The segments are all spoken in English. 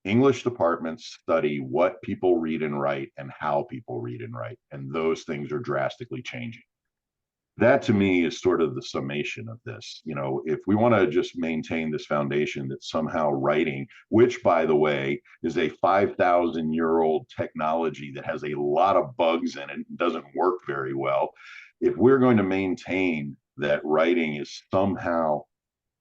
English departments study what people read and write and how people read and write, and those things are drastically changing. That to me is sort of the summation of this. If we want to just maintain this foundation that somehow writing, which by the way is a 5,000-year-old technology that has a lot of bugs in it and doesn't work very well, if we're going to maintain that writing is somehow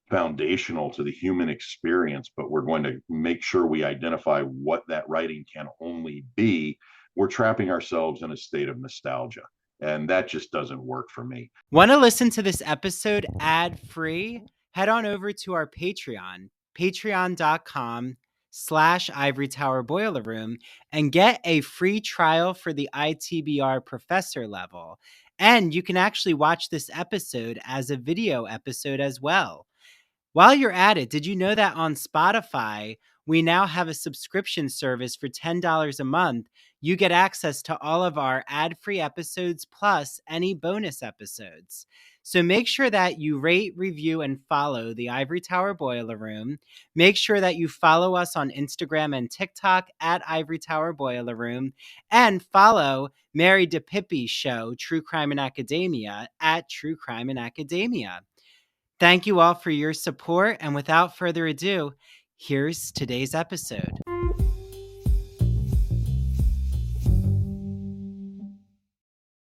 foundational to the human experience, but we're going to make sure we identify what that writing can only be, we're trapping ourselves in a state of nostalgia. And that just doesn't work for me. Want to listen to this episode ad-free? Head on over to our Patreon, patreon.com/Ivory Tower Boiler Room, and get a free trial for the ITBR professor level. And you can actually watch this episode as a video episode as well. While you're at it, did you know that on Spotify, we now have a subscription service for $10 a month? You get access to all of our ad-free episodes plus any bonus episodes. So make sure that you rate, review, and follow the Ivory Tower Boiler Room. Make sure that you follow us on Instagram and TikTok at Ivory Tower Boiler Room. And follow Mary DePippi's show, True Crime in Academia, at True Crime in Academia. Thank you all for your support, and without further ado, here's today's episode.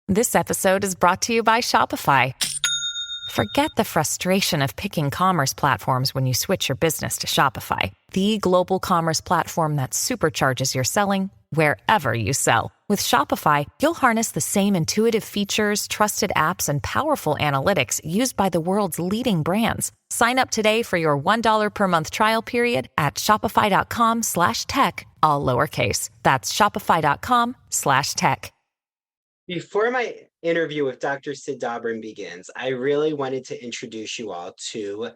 This episode is brought to you by Shopify. Forget the frustration of picking commerce platforms when you switch your business to Shopify, the global commerce platform that supercharges your selling wherever you sell. With Shopify, you'll harness the same intuitive features, trusted apps, and powerful analytics used by the world's leading brands. Sign up today for your $1 per month trial period at shopify.com/tech, all lowercase. That's shopify.com/tech. Before my interview with Dr. Sid Dobrin begins, I really wanted to introduce you all to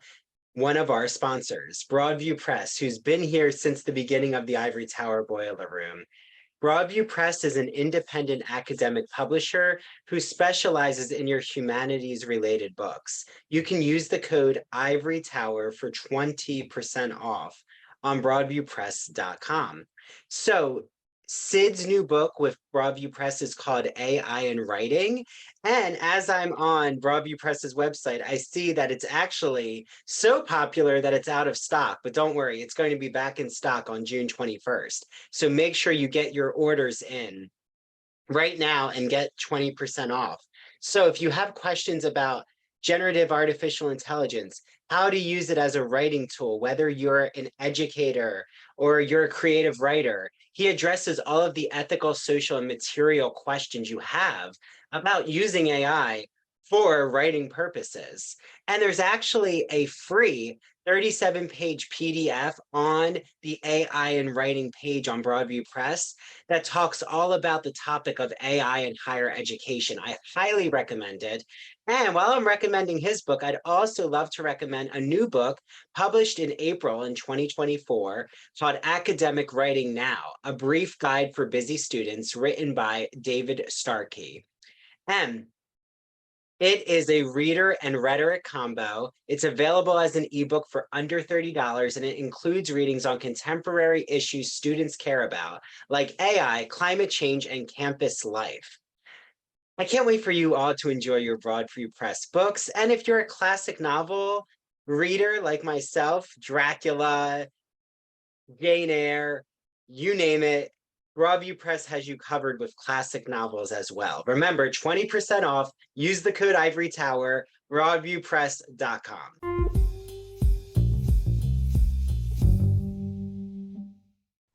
one of our sponsors, Broadview Press, who's been here since the beginning of the Ivory Tower Boiler Room. Broadview Press is an independent academic publisher who specializes in your humanities-related books. You can use the code Ivory Tower for 20% off on broadviewpress.com. So Sid's new book with Broadview Press is called AI in Writing. And as I'm on Broadview Press's website, I see that it's actually so popular that it's out of stock. But don't worry, it's going to be back in stock on June 21st. So make sure you get your orders in right now and get 20% off. So if you have questions about generative artificial intelligence, how to use it as a writing tool, whether you're an educator or you're a creative writer, he addresses all of the ethical, social, and material questions you have about using AI for writing purposes. And there's actually a free 37-page PDF on the AI in Writing page on Broadview Press that talks all about the topic of AI in higher education. I highly recommend it. And while I'm recommending his book, I'd also love to recommend a new book published in April in 2024 called Academic Writing Now, A Brief Guide for Busy Students, written by David Starkey. And it is a reader and rhetoric combo. It's available as an ebook for under $30, and it includes readings on contemporary issues students care about, like AI, climate change, and campus life. I can't wait for you all to enjoy your Broadview Press books. And if you're a classic novel reader like myself, Dracula, Jane Eyre, you name it, Broadview Press has you covered with classic novels as well. Remember, 20% off. Use the code Ivory Tower, broadviewpress.com.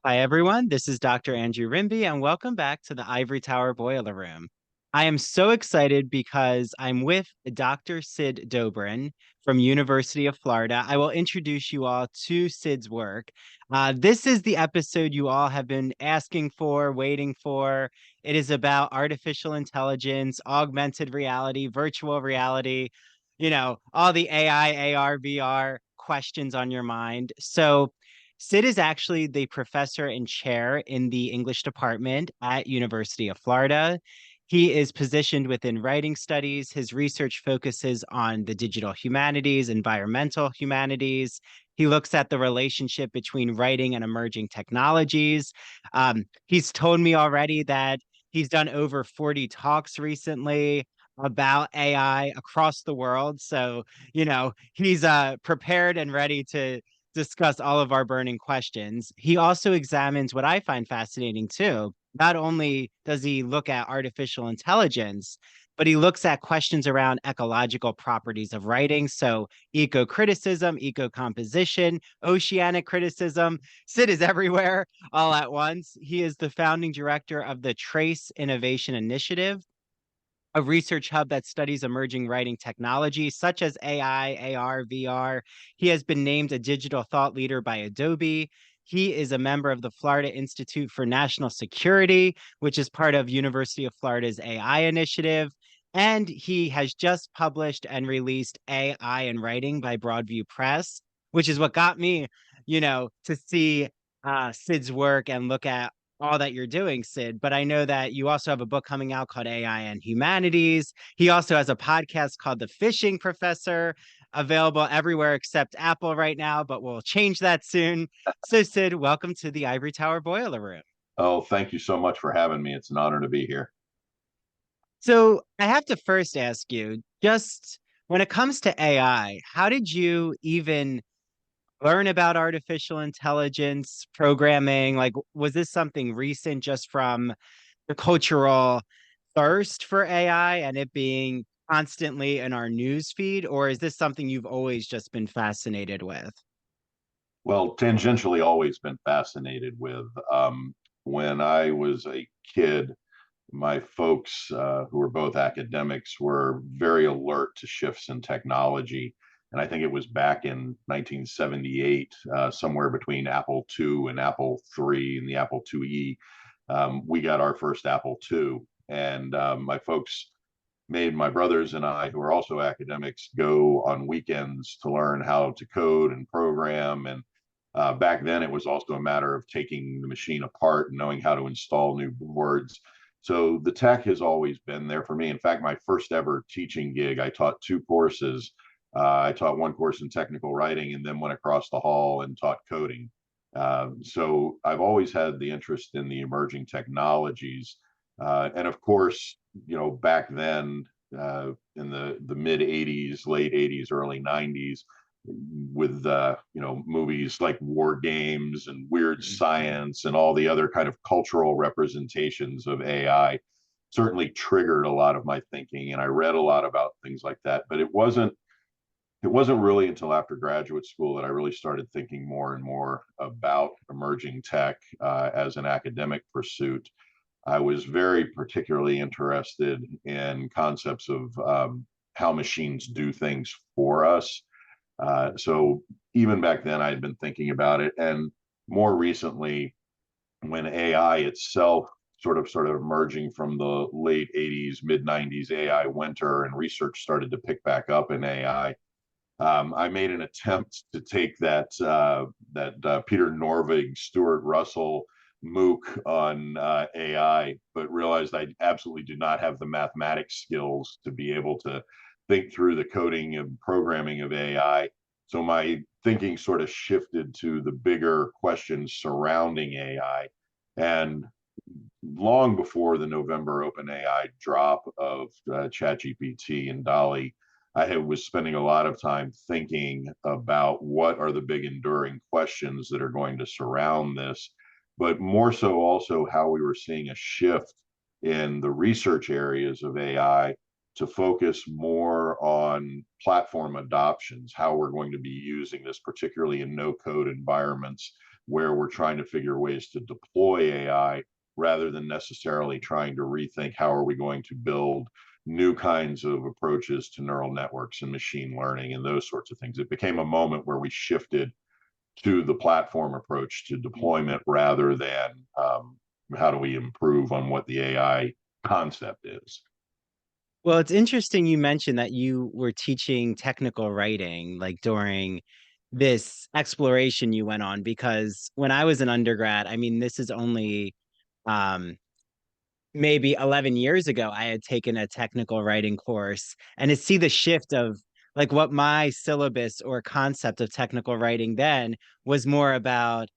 Hi, everyone. This is Dr. Andrew Rimby, and welcome back to the Ivory Tower Boiler Room. I am so excited because I'm with Dr. Sid Dobrin from University of Florida. I will introduce you all to Sid's work. This is the episode you all have been asking for, waiting for. It is about artificial intelligence, augmented reality, virtual reality, all the AI, AR, VR questions on your mind. So Sid is actually the professor and chair in the English department at University of Florida. He is positioned within writing studies. His research focuses on the digital humanities, environmental humanities. He looks at the relationship between writing and emerging technologies. He's told me already that he's done over 40 talks recently about AI across the world. So, he's prepared and ready to discuss all of our burning questions. He also examines what I find fascinating too. Not only does he look at artificial intelligence, but he looks at questions around ecological properties of writing. So, eco criticism, eco composition, oceanic criticism. Sid is everywhere all at once. He is the founding director of the Trace Innovation Initiative, a research hub that studies emerging writing technologies such as AI, AR, VR. He has been named a digital thought leader by Adobe. He is a member of the Florida Institute for National Security, which is part of University of Florida's AI initiative. And he has just published and released AI in Writing by Broadview Press, which is what got me, to see Sid's work and look at all that you're doing, Sid. But I know that you also have a book coming out called AI and Humanities. He also has a podcast called The Fishing Professor, available everywhere except Apple right now, but we'll change that soon. So, Sid, welcome to the Ivory Tower Boiler Room. Oh, thank you so much for having me. It's an honor to be here. So, I have to first ask you, just when it comes to AI, how did you even learn about artificial intelligence programming? Like, was this something recent just from the cultural thirst for AI and it being constantly in our news feed, or is this something you've always just been fascinated with? Well, tangentially, always been fascinated with. When I was a kid, my folks, who were both academics, were very alert to shifts in technology. And I think it was back in 1978, somewhere between Apple II and Apple III and the Apple IIe, we got our first Apple II. And my folks made my brothers and I, who are also academics, go on weekends to learn how to code and program. And back then, it was also a matter of taking the machine apart and knowing how to install new boards. So the tech has always been there for me. In fact, my first ever teaching gig, I taught two courses. I taught one course in technical writing and then went across the hall and taught coding. So I've always had the interest in the emerging technologies. And of course, back then, in the mid 80s, late 80s, early 90s, with movies like War Games and Weird Science and all the other kind of cultural representations of AI certainly triggered a lot of my thinking, and I read a lot about things like that. But it wasn't really until after graduate school that I really started thinking more and more about emerging tech as an academic pursuit. I was very particularly interested in concepts of how machines do things for us. So even back then, I had been thinking about it, and more recently, when AI itself sort of emerging from the late 80s, mid 90s AI winter, and research started to pick back up in AI. I made an attempt to take that Peter Norvig, Stuart Russell MOOC on AI, but realized I absolutely do not have the mathematics skills to be able to think through the coding and programming of AI. So my thinking sort of shifted to the bigger questions surrounding AI. And long before the November OpenAI drop of ChatGPT and Dolly, was spending a lot of time thinking about what are the big enduring questions that are going to surround this, but more so also how we were seeing a shift in the research areas of AI to focus more on platform adoptions, how we're going to be using this, particularly in no code environments where we're trying to figure ways to deploy AI rather than necessarily trying to rethink how are we going to build new kinds of approaches to neural networks and machine learning and those sorts of things. It became a moment where we shifted to the platform approach to deployment rather than how do we improve on what the AI concept is. Well, it's interesting you mentioned that you were teaching technical writing like during this exploration you went on, because when I was an undergrad, I mean, this is only um maybe 11 years ago, I had taken a technical writing course, and to see the shift of like what my syllabus or concept of technical writing then was more about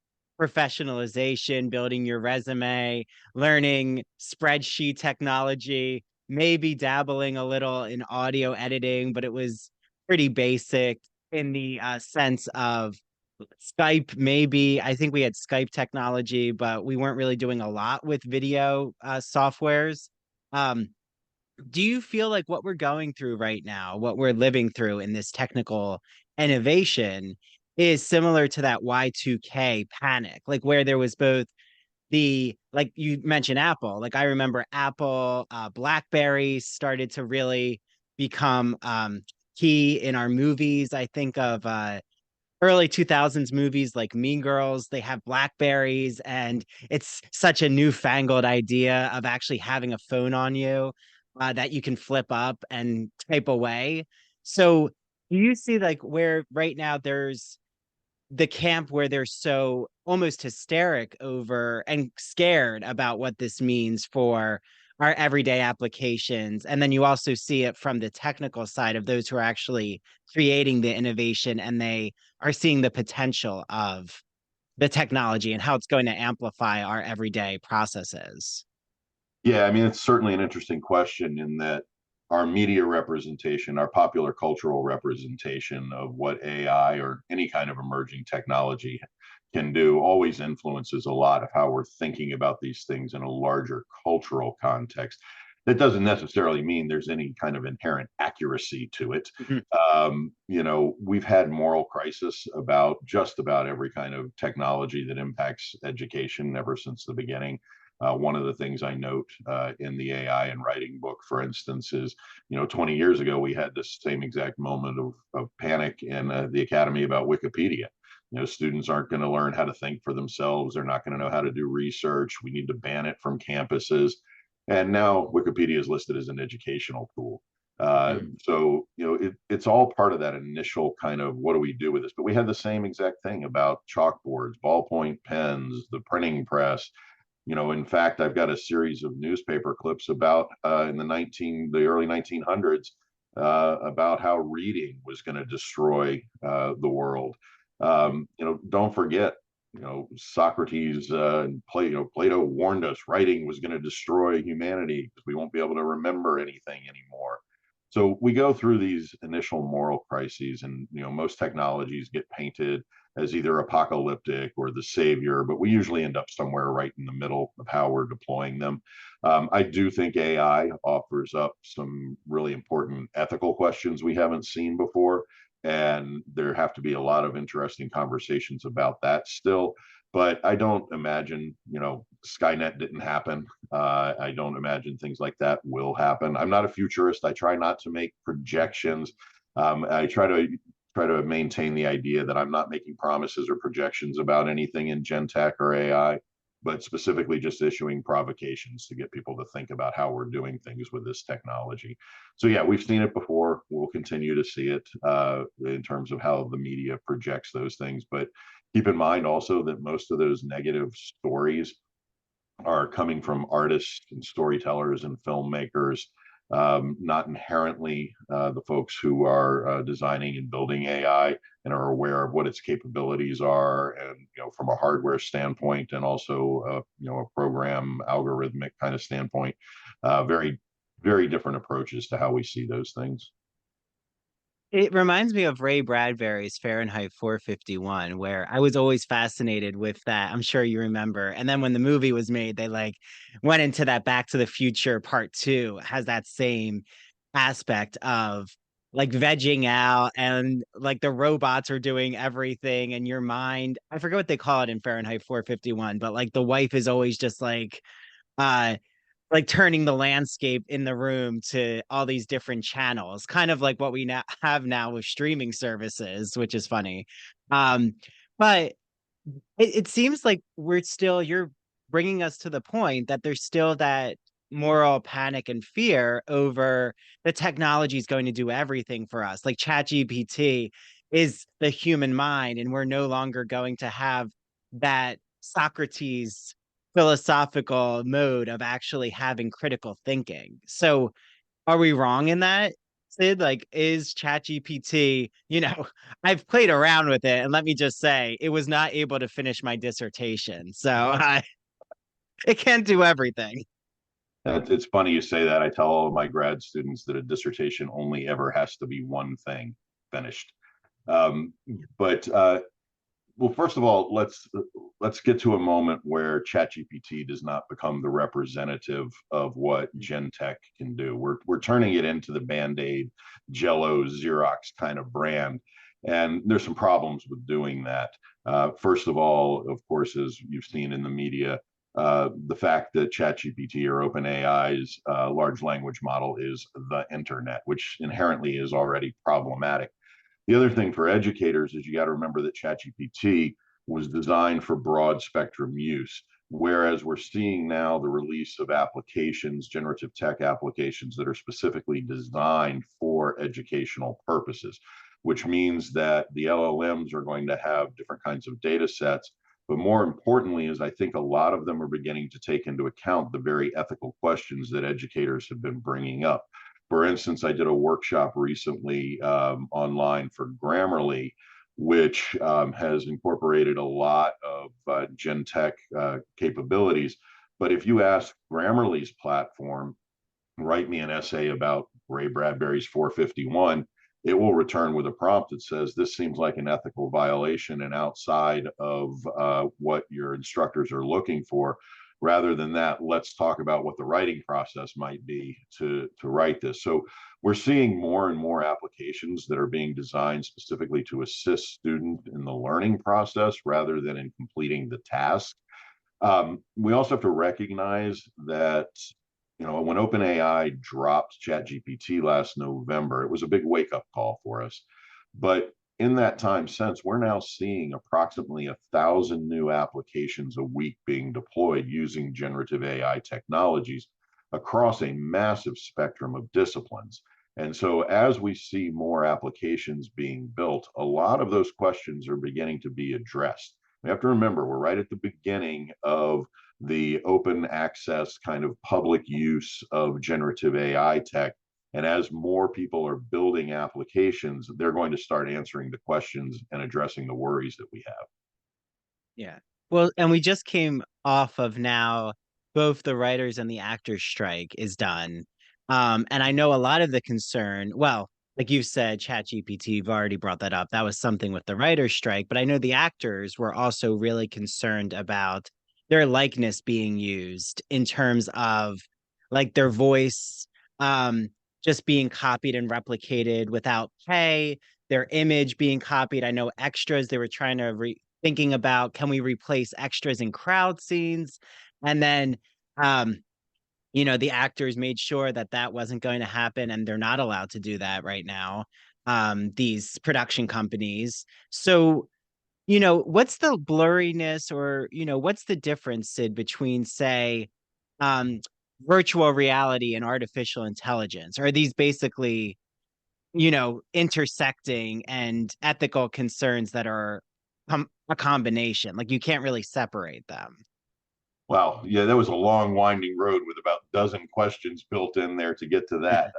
professionalization, building your resume, learning spreadsheet technology, maybe dabbling a little in audio editing, but it was pretty basic in the sense of Skype, maybe. I think we had Skype technology, but we weren't really doing a lot with video softwares. Um, do you feel like what we're going through right now, what we're living through in this technical innovation, is similar to that Y2K panic, like where there was both like you mentioned Apple, like I remember Apple, BlackBerry started to really become key in our movies. I think of early 2000s movies like Mean Girls, they have Blackberries, and it's such a newfangled idea of actually having a phone on you that you can flip up and type away. So, do you see like where right now there's the camp where they're so almost hysteric over and scared about what this means for our everyday applications. And then you also see it from the technical side of those who are actually creating the innovation and they are seeing the potential of the technology and how it's going to amplify our everyday processes. Yeah, I mean, it's certainly an interesting question in that our media representation, our popular cultural representation of what AI or any kind of emerging technology can do always influences a lot of how we're thinking about these things in a larger cultural context. That doesn't necessarily mean there's any kind of inherent accuracy to it. Mhm. We've had moral crisis about just about every kind of technology that impacts education ever since the beginning. One of the things I note in the AI and writing book, for instance, is 20 years ago we had this same exact moment of panic in the academy about Wikipedia. Students aren't going to learn how to think for themselves. They're not going to know how to do research. We need to ban it from campuses. And now Wikipedia is listed as an educational tool. It's all part of that initial kind of what do we do with this? But we had the same exact thing about chalkboards, ballpoint pens, the printing press. In fact, I've got a series of newspaper clips about in the early 1900s about how reading was going to destroy the world. Don't forget, Socrates and Plato warned us writing was going to destroy humanity because we won't be able to remember anything anymore. So we go through these initial moral crises, and most technologies get painted as either apocalyptic or the savior, but we usually end up somewhere right in the middle of how we're deploying them. I do think AI offers up some really important ethical questions we haven't seen before, and there have to be a lot of interesting conversations about that still. But I don't imagine, Skynet didn't happen. I don't imagine things like that will happen. I'm not a futurist. I try not to make projections. I try to maintain the idea that I'm not making promises or projections about anything in Gen Tech or AI, but specifically just issuing provocations to get people to think about how we're doing things with this technology. So yeah, we've seen it before. We'll continue to see it in terms of how the media projects those things. But keep in mind also that most of those negative stories are coming from artists and storytellers and filmmakers, not inherently the folks who are designing and building AI and are aware of what its capabilities are, and from a hardware standpoint, and also a program algorithmic kind of standpoint. Very, very different approaches to how we see those things. It reminds me of Ray Bradbury's Fahrenheit 451, where I was always fascinated with that. I'm sure you remember. And then when the movie was made, they like went into that Back to the Future Part 2 has that same aspect of like vegging out and like the robots are doing everything and your mind. I forget what they call it in Fahrenheit 451, but like the wife is always just uh like turning the landscape in the room to all these different channels, kind of like what we now have now with streaming services, which is funny. Um, but it seems like you're bringing us to the point that there's still that moral panic and fear over the technology is going to do everything for us. Like ChatGPT is the human mind, and we're no longer going to have that Socrates philosophical mode of actually having critical thinking. So are we wrong in that, Sid? Like, is ChatGPT, I've played around with it, and let me just say, it was not able to finish my dissertation. So it can't do everything. It's funny you say that. I tell all of my grad students that a dissertation only ever has to be one thing finished. But well, first of all, let's get to a moment where ChatGPT does not become the representative of what Gen Tech can do. We're turning it into the Band-Aid, Jello, Xerox kind of brand, and there's some problems with doing that. First of all, of course, as you've seen in the media, the fact that ChatGPT or OpenAI's large language model is the internet, which inherently is already problematic. The other thing for educators is you got to remember that ChatGPT was designed for broad spectrum use, whereas we're seeing now the release of applications, generative tech applications that are specifically designed for educational purposes, which means that the LLMs are going to have different kinds of data sets. But more importantly, is I think a lot of them are beginning to take into account the very ethical questions that educators have been bringing up. For instance, I did a workshop recently online for Grammarly, which has incorporated a lot of Gen Tech capabilities. But if you ask Grammarly's platform, write me an essay about Ray Bradbury's 451, it will return with a prompt that says, this seems like an ethical violation and outside of what your instructors are looking for. Rather than that, let's talk about what the writing process might be to write this. So we're seeing more and more applications that are being designed specifically to assist students in the learning process rather than in completing the task. We also have to recognize that, when OpenAI dropped ChatGPT last November, it was a big wake-up call for us. But in that time since, we're now seeing approximately 1,000 new applications a week being deployed using generative AI technologies across a massive spectrum of disciplines. And so as we see more applications being built, a lot of those questions are beginning to be addressed. We have to remember, we're right at the beginning of the open access kind of public use of generative AI tech. And as more people are building applications, they're going to start answering the questions and addressing the worries that we have. Yeah. Well, and we just came off of now both the writers and the actors strike is done. And I know a lot of the concern, well, like you said, ChatGPT, you've already brought that up. That was something with the writers strike, but I know the actors were also really concerned about their likeness being used in terms of like their voice just being copied and replicated without pay, their image being copied. I know extras, they were trying to thinking about, can we replace extras in crowd scenes? And then the actors made sure that that wasn't going to happen, and they're not allowed to do that right now, these production companies. So what's the blurriness, or what's the difference, Sid, between, say, virtual reality and artificial intelligence? Are these basically intersecting and ethical concerns that are a combination? Like, you can't really separate them. Wow, yeah, that was a long winding road with about a dozen questions built in there to get to that.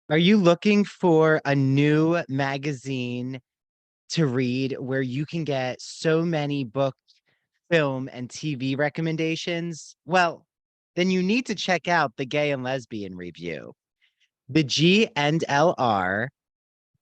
Are you looking for a new magazine to read where you can get so many book, film, and TV recommendations? Well, then you need to check out the Gay and Lesbian Review. The G&LR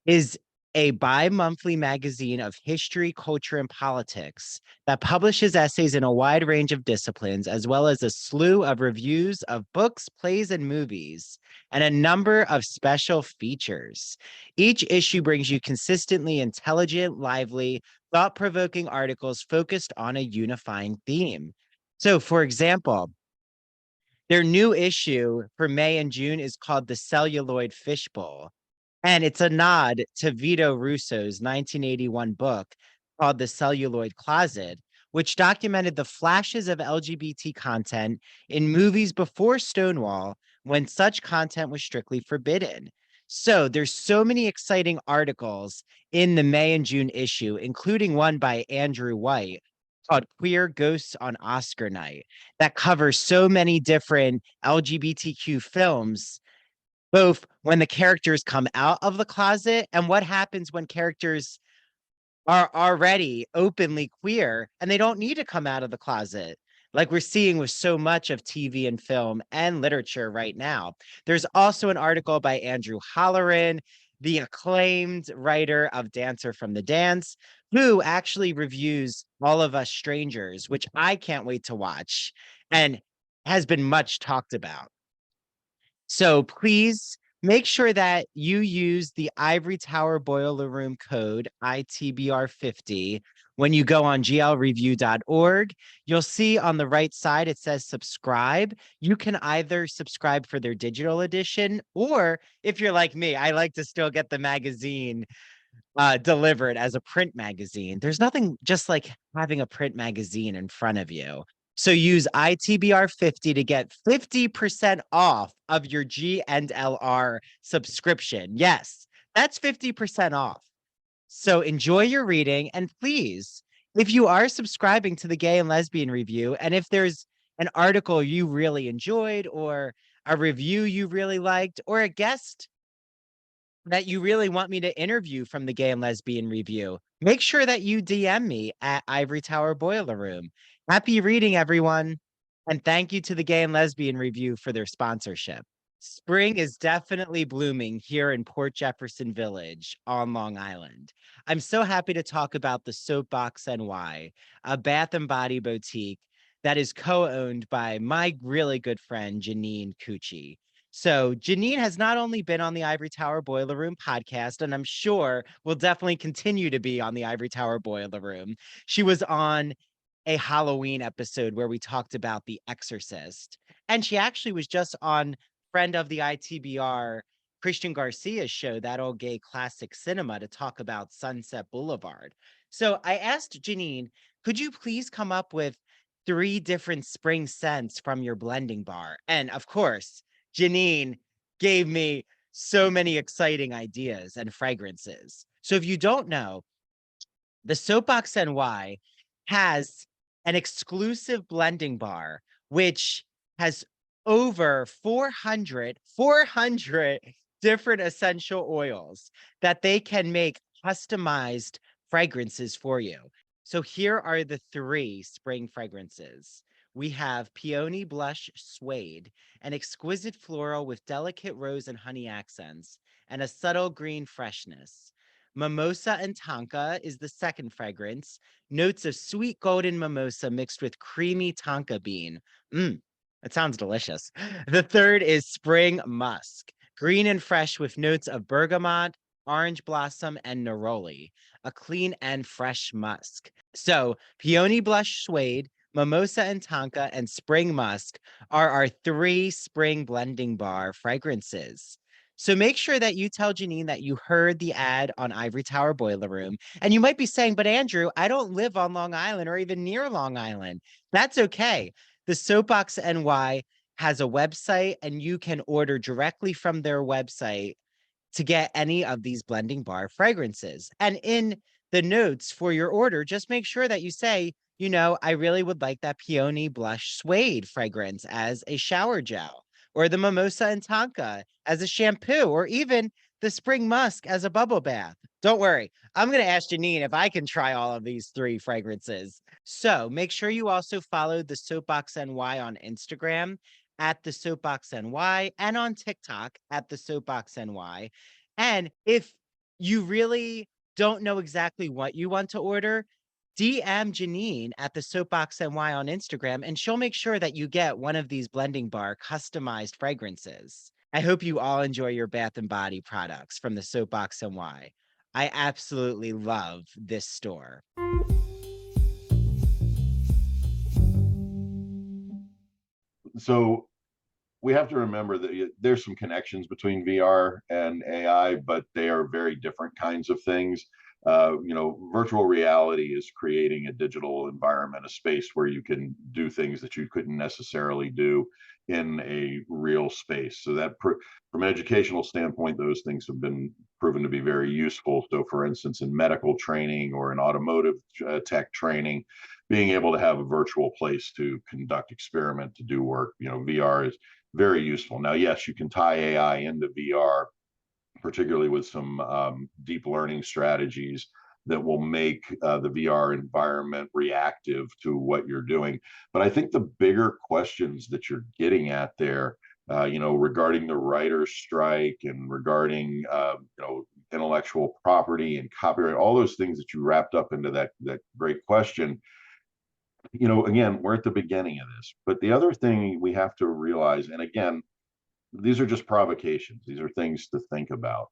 is a bi-monthly magazine of history, culture, and politics that publishes essays in a wide range of disciplines, as well as a slew of reviews of books, plays, and movies, and a number of special features. Each issue brings you consistently intelligent, lively, thought-provoking articles focused on a unifying theme. So, for example, their new issue for May and June is called The Celluloid Fishbowl. And it's a nod to Vito Russo's 1981 book called The Celluloid Closet, which documented the flashes of LGBT content in movies before Stonewall, when such content was strictly forbidden. So there's so many exciting articles in the May and June issue, including one by Andrew White called Queer Ghosts on Oscar Night, that covers so many different LGBTQ films, both when the characters come out of the closet and what happens when characters are already openly queer and they don't need to come out of the closet, like we're seeing with so much of TV and film and literature right now. There's also an article by Andrew Holleran, the acclaimed writer of Dancer from the Dance, who actually reviews All of Us Strangers, which I can't wait to watch and has been much talked about. So please make sure that you use the Ivory Tower Boiler Room code ITBR50 when you go on glreview.org. You'll see on the right side it says subscribe. You can either subscribe for their digital edition, or if you're like me, I like to still get the magazine delivered as a print magazine. There's nothing just like having a print magazine in front of you. So use ITBR50 to get 50% off of your G&LR subscription. Yes, that's 50% off. So enjoy your reading. And please, if you are subscribing to the Gay and Lesbian Review, and if there's an article you really enjoyed, or a review you really liked, or a guest that you really want me to interview from the Gay and Lesbian Review, make sure that you DM me at Ivory Tower Boiler Room. Happy reading, everyone. And thank you to the Gay and Lesbian Review for their sponsorship. Spring is definitely blooming here in Port Jefferson Village on Long Island. I'm so happy to talk about the Soapbox NY, a bath and body boutique that is co-owned by my really good friend, Janine Cucci. So Janine has not only been on the Ivory Tower Boiler Room podcast, and I'm sure will definitely continue to be on the Ivory Tower Boiler Room. She was on a Halloween episode where we talked about The Exorcist. And she actually was just on friend of the ITBR, Christian Garcia's show, That Old Gay Classic Cinema, to talk about Sunset Boulevard. So I asked Janine, could you please come up with 3 different spring scents from your blending bar? And of course, Janine gave me so many exciting ideas and fragrances. So if you don't know, the Soapbox NY has an exclusive blending bar, which has over 400 different essential oils that they can make customized fragrances for you. So here are the 3 spring fragrances. We have Peony Blush Suede, an exquisite floral with delicate rose and honey accents, and a subtle green freshness. Mimosa and Tonka is the second fragrance. Notes of sweet golden mimosa mixed with creamy tonka bean. That sounds delicious. The third is Spring Musk, green and fresh with notes of bergamot, orange blossom, and neroli, a clean and fresh musk. So Peony Blush Suede, Mimosa and Tonka, and Spring Musk are our 3 spring blending bar fragrances. So make sure that you tell Janine that you heard the ad on Ivory Tower Boiler Room. And you might be saying, but Andrew, I don't live on Long Island or even near Long Island. That's okay. The Soapbox NY has a website, and you can order directly from their website to get any of these blending bar fragrances. And in the notes for your order, just make sure that you say, I really would like that Peony Blush Suede fragrance as a shower gel, or the Mimosa and Tonka as a shampoo, or even the Spring Musk as a bubble bath. Don't worry, I'm going to ask Janine if I can try all of these 3 fragrances. So make sure you also follow the Soapbox NY on Instagram at the Soapbox NY, and on TikTok at the Soapbox NY. And if you really don't know exactly what you want to order, DM Janine at the Soapbox NY on Instagram, and she'll make sure that you get one of these blending bar customized fragrances. I hope you all enjoy your bath and body products from the Soapbox NY. I absolutely love this store. So we have to remember that there's some connections between VR and AI, but they are very different kinds of things. Virtual reality is creating a digital environment, a space where you can do things that you couldn't necessarily do in a real space. So that from an educational standpoint, those things have been proven to be very useful. So for instance, in medical training or in automotive tech training, being able to have a virtual place to conduct experiment, to do work, VR is very useful. Now, yes, you can tie AI into VR, particularly with some deep learning strategies that will make the VR environment reactive to what you're doing. But I think the bigger questions that you're getting at there, regarding the writer's strike and regarding, intellectual property and copyright, all those things that you wrapped up into that great question. Again, we're at the beginning of this. But the other thing we have to realize, and again, these are just provocations. These are things to think about.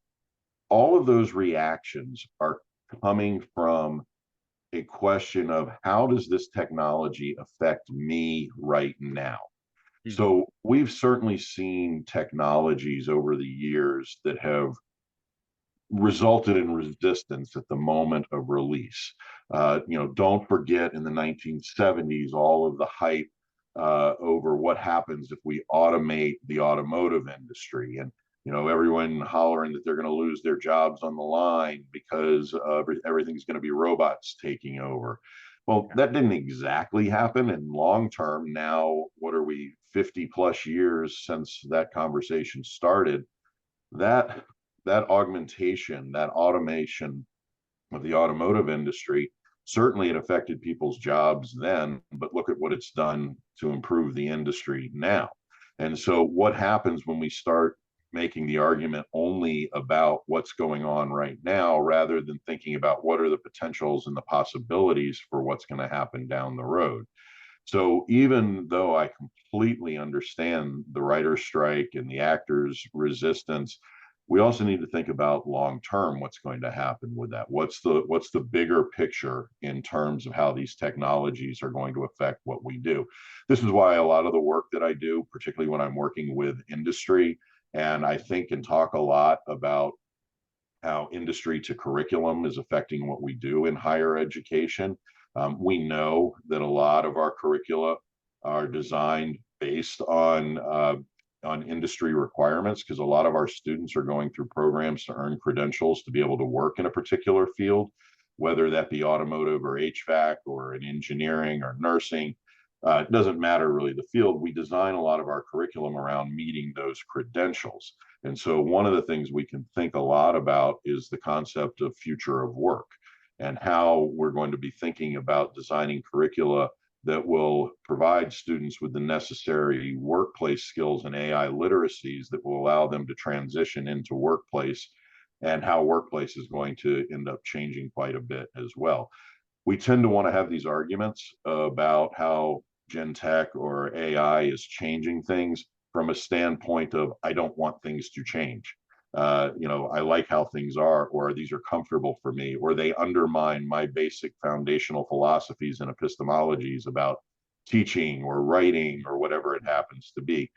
All of those reactions are coming from a question of how does this technology affect me right now? So we've certainly seen technologies over the years that have resulted in resistance at the moment of release. Don't forget in the 1970s, all of the hype over what happens if we automate the automotive industry, and everyone hollering that they're going to lose their jobs on the line because everything's going to be robots taking over. Well, that didn't exactly happen. And long term, now, what are we, 50 plus years since that conversation started? That augmentation, that automation of the automotive industry, certainly it affected people's jobs then, but look at what it's done to improve the industry now. And so what happens when we start making the argument only about what's going on right now, rather than thinking about what are the potentials and the possibilities for what's going to happen down the road? So even though I completely understand the writer's strike and the actors' resistance, we also need to think about long term what's going to happen with that. What's the bigger picture in terms of how these technologies are going to affect what we do? This is why a lot of the work that I do, particularly when I'm working with industry, and I think and talk a lot about how industry to curriculum is affecting what we do in higher education. We know that a lot of our curricula are designed based on industry requirements, because a lot of our students are going through programs to earn credentials to be able to work in a particular field, whether that be automotive or HVAC or in engineering or nursing. It doesn't matter really the field. We design a lot of our curriculum around meeting those credentials. And so one of the things we can think a lot about is the concept of future of work, and how we're going to be thinking about designing curricula that will provide students with the necessary workplace skills and AI literacies that will allow them to transition into workplace, and how workplace is going to end up changing quite a bit as well. We tend to want to have these arguments about how Gen Tech or AI is changing things from a standpoint of, I don't want things to change. I like how things are, or these are comfortable for me, or they undermine my basic foundational philosophies and epistemologies about teaching or writing or whatever it happens to be.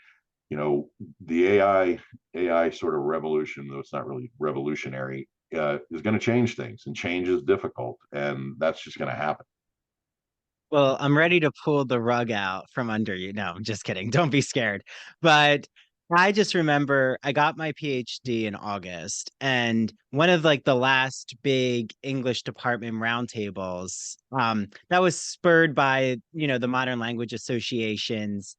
The AI sort of revolution, though it's not really revolutionary, is going to change things, and change is difficult, and that's just going to happen. Well, I'm ready to pull the rug out from under you. No, I'm just kidding. Don't be scared. But I just remember I got my PhD in August, and one of like the last big English department roundtables, that was spurred by, the Modern Language Association's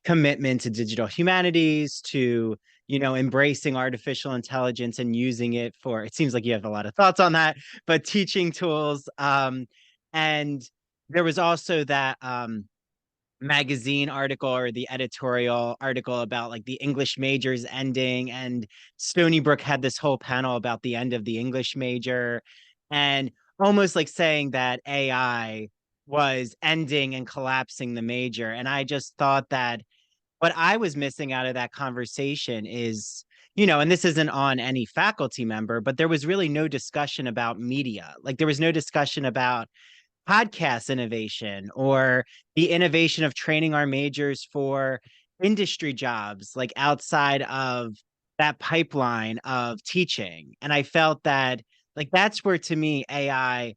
commitment to digital humanities, to, embracing artificial intelligence and using it for, it seems like you have a lot of thoughts on that, but teaching tools. And there was also that magazine article, or the editorial article, about like the English majors ending, and Stony Brook had this whole panel about the end of the English major, and almost like saying that AI was ending and collapsing the major. And I just thought that what I was missing out of that conversation is, and this isn't on any faculty member, but there was really no discussion about media. Like there was no discussion about podcast innovation, or the innovation of training our majors for industry jobs, like outside of that pipeline of teaching. And I felt that Like that's where to me AI,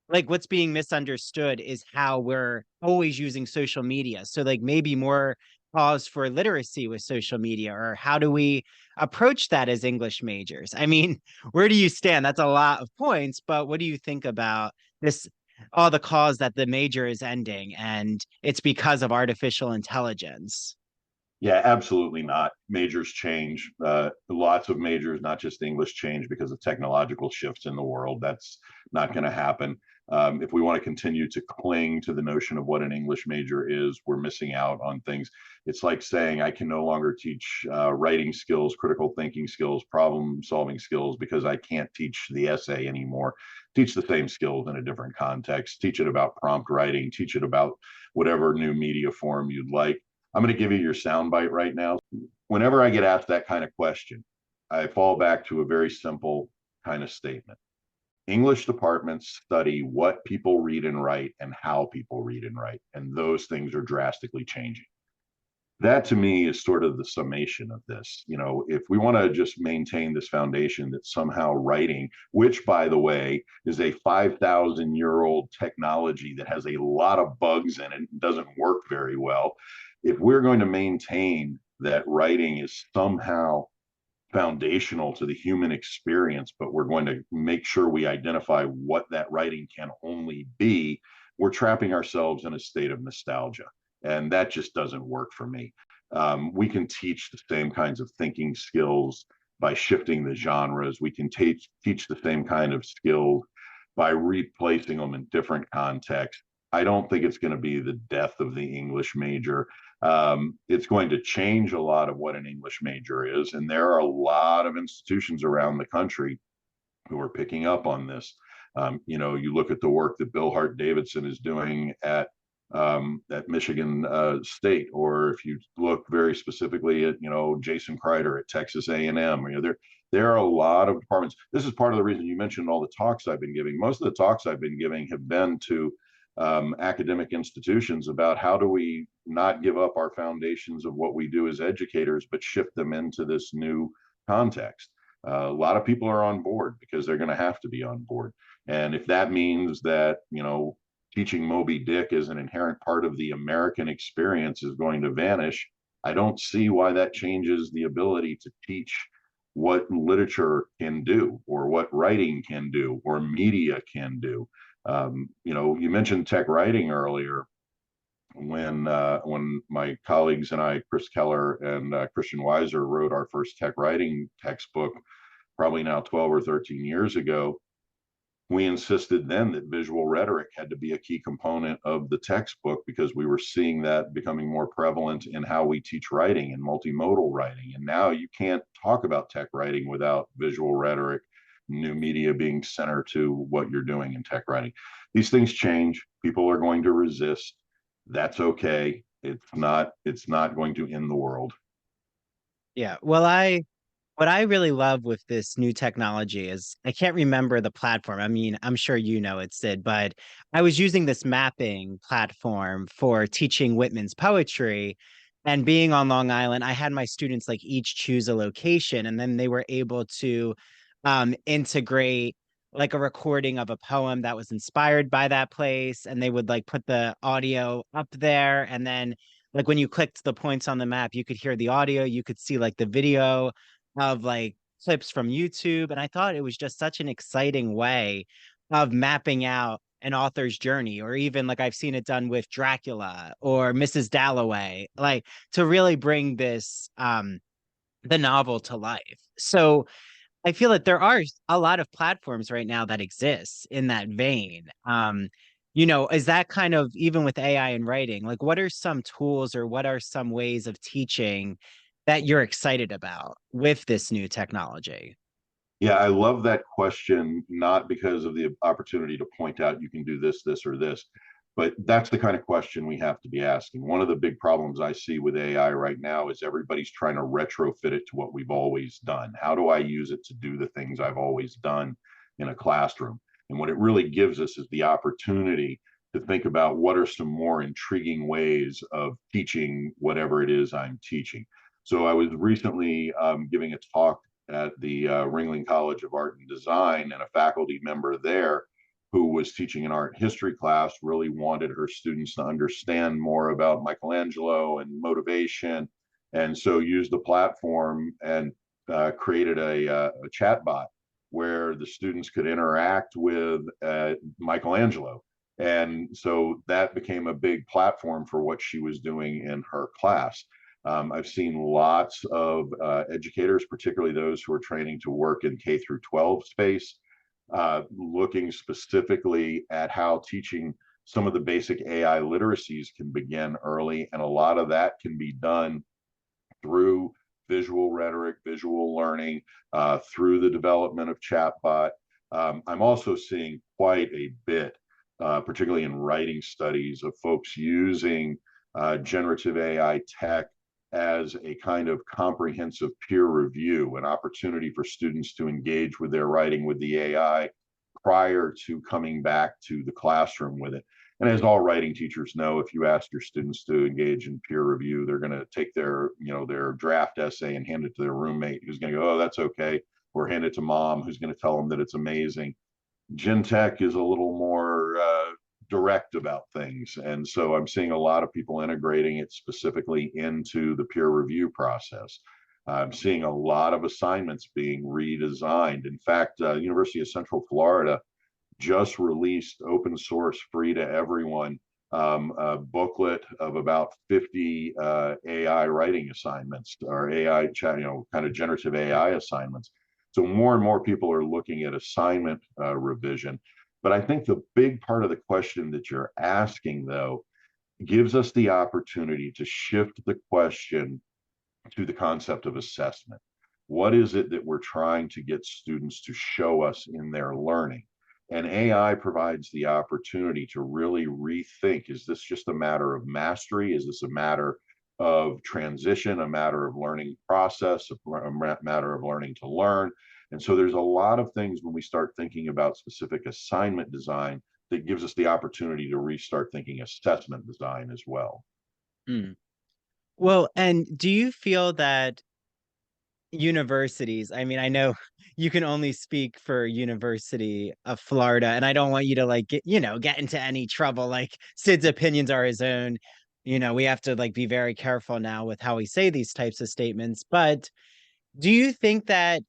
like what's being misunderstood is how we're always using social media. So like maybe more cause for literacy with social media, or how do we approach that as English majors? I mean, where do you stand? That's a lot of points, but what do you think about this, all the cause that the major is ending and it's because of artificial intelligence? Yeah, absolutely not. Majors change. Lots of majors, not just English, change because of technological shifts in the world. That's not going to happen. If we want to continue to cling to the notion of what an English major is, we're missing out on things. It's like saying I can no longer teach writing skills, critical thinking skills, problem solving skills because I can't teach the essay anymore. Teach the same skills in a different context. Teach it about prompt writing. Teach it about whatever new media form you'd like. I'm going to give you your soundbite right now. Whenever I get asked that kind of question, I fall back to a very simple kind of statement. English departments study what people read and write and how people read and write, and those things are drastically changing. That to me is sort of the summation of this. If we want to just maintain this foundation that somehow writing, which by the way is a 5,000-year-old technology that has a lot of bugs in it and doesn't work very well, if we're going to maintain that writing is somehow foundational to the human experience, but we're going to make sure we identify what that writing can only be, we're trapping ourselves in a state of nostalgia. And that just doesn't work for me. We can teach the same kinds of thinking skills by shifting the genres. We can teach the same kind of skills by replacing them in different contexts. I don't think it's going to be the death of the English major. It's going to change a lot of what an English major is. And there are a lot of institutions around the country who are picking up on this. You look at the work that Bill Hart Davidson is doing at Michigan State, or if you look very specifically at Jason Kreider at Texas A&M. There are a lot of departments. This is part of the reason you mentioned all the talks I've been giving. Most of the talks I've been giving have been to academic institutions about how do we not give up our foundations of what we do as educators, but shift them into this new context. A lot of people are on board because they're going to have to be on board. And if that means that, teaching Moby Dick as an inherent part of the American experience is going to vanish, I don't see why that changes the ability to teach what literature can do, or what writing can do, or media can do. You mentioned tech writing earlier. When my colleagues and I, Chris Keller and Christian Weiser, wrote our first tech writing textbook, probably now 12 or 13 years ago, we insisted then that visual rhetoric had to be a key component of the textbook because we were seeing that becoming more prevalent in how we teach writing and multimodal writing. And now you can't talk about tech writing without visual rhetoric, new media being center to what you're doing in tech writing. These things change. People are going to resist. That's okay. It's not going to end the world. Yeah. Well, what I really love with this new technology is I can't remember the platform. I mean, I'm sure you know it, Sid, but I was using this mapping platform for teaching Whitman's poetry. And being on Long Island, I had my students like each choose a location, and then they were able to integrate like a recording of a poem that was inspired by that place. And they would like put the audio up there. And then like when you clicked the points on the map, you could hear the audio, you could see like the video of like clips from YouTube. And I thought it was just such an exciting way of mapping out an author's journey, or even like I've seen it done with Dracula or Mrs. Dalloway, like to really bring this the novel to life. So I feel that there are a lot of platforms right now that exist in that vein. Is that kind of even with AI and writing, like what are some tools or what are some ways of teaching that you're excited about with this new technology? Yeah, I love that question, not because of the opportunity to point out you can do this, this, or this, but that's the kind of question we have to be asking. One of the big problems I see with AI right now is everybody's trying to retrofit it to what we've always done. How do I use it to do the things I've always done in a classroom? And what it really gives us is the opportunity to think about what are some more intriguing ways of teaching whatever it is I'm teaching. So I was recently giving a talk at the Ringling College of Art and Design, and a faculty member there who was teaching an art history class really wanted her students to understand more about Michelangelo and motivation, and so used the platform and created a chat bot where the students could interact with Michelangelo. And so that became a big platform for what she was doing in her class. I've seen lots of educators, particularly those who are training to work in K through 12 space, looking specifically at how teaching some of the basic AI literacies can begin early. And a lot of that can be done through visual rhetoric, visual learning, through the development of chatbot. I'm also seeing quite a bit, particularly in writing studies, of folks using generative AI tech as a kind of comprehensive peer review, an opportunity for students to engage with their writing with the AI prior to coming back to the classroom with it. And as all writing teachers know, if you ask your students to engage in peer review, they're going to take their, their draft essay and hand it to their roommate, who's going to go, "Oh, that's okay," or hand it to mom, who's going to tell them that it's amazing. Gen Tech is a little more direct about things. And so I'm seeing a lot of people integrating it specifically into the peer review process. I'm seeing a lot of assignments being redesigned. In fact, University of Central Florida just released open source, free to everyone, a booklet of about 50 AI writing assignments, or AI, kind of generative AI assignments. So more and more people are looking at assignment revision. But I think the big part of the question that you're asking, though, gives us the opportunity to shift the question to the concept of assessment. What is it that we're trying to get students to show us in their learning? And AI provides the opportunity to really rethink, is this just a matter of mastery? Is this a matter of transition, a matter of learning process, a matter of learning to learn? And so there's a lot of things when we start thinking about specific assignment design that gives us the opportunity to restart thinking assessment design as well. Mm. Well, and do you feel that universities, I mean, I know you can only speak for University of Florida, and I don't want you to get into any trouble. Like, Sid's opinions are his own. We have to be very careful now with how we say these types of statements. But do you think that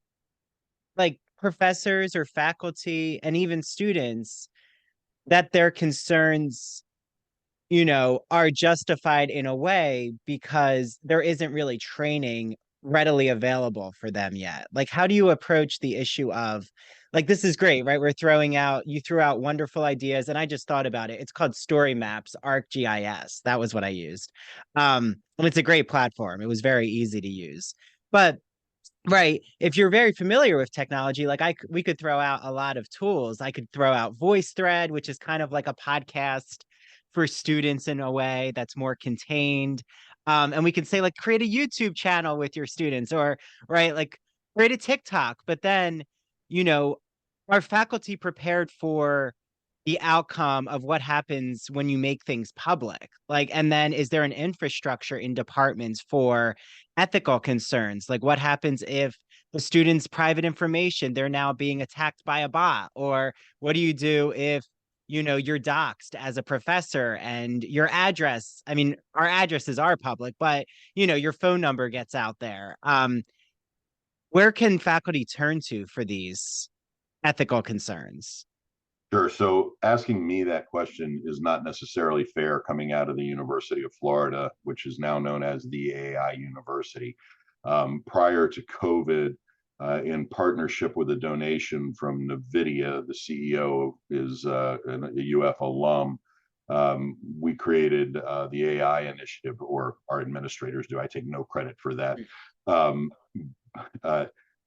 professors or faculty and even students, that their concerns are justified in a way because there isn't really training readily available for them yet? How do you approach the issue of, this is great, right? You threw out wonderful ideas, and I just thought about it. It's called Story Maps, ArcGIS. That was what I used. And it's a great platform. It was very easy to use. But right, if you're very familiar with technology, we could throw out a lot of tools. I could throw out VoiceThread, which is kind of like a podcast for students in a way that's more contained. And we can say create a YouTube channel with your students, or create a TikTok. But then, are faculty prepared for the outcome of what happens when you make things public? And then is there an infrastructure in departments for ethical concerns? What happens if the student's private information, they're now being attacked by a bot? Or what do you do if you're doxxed as a professor and your address, I mean, our addresses are public, but your phone number gets out there? Where can faculty turn to for these ethical concerns? Sure. So asking me that question is not necessarily fair, coming out of the University of Florida, which is now known as the AI University. Prior to COVID, in partnership with a donation from NVIDIA, the CEO is a UF alum. We created the AI initiative, or our administrators do. I take no credit for that. Um,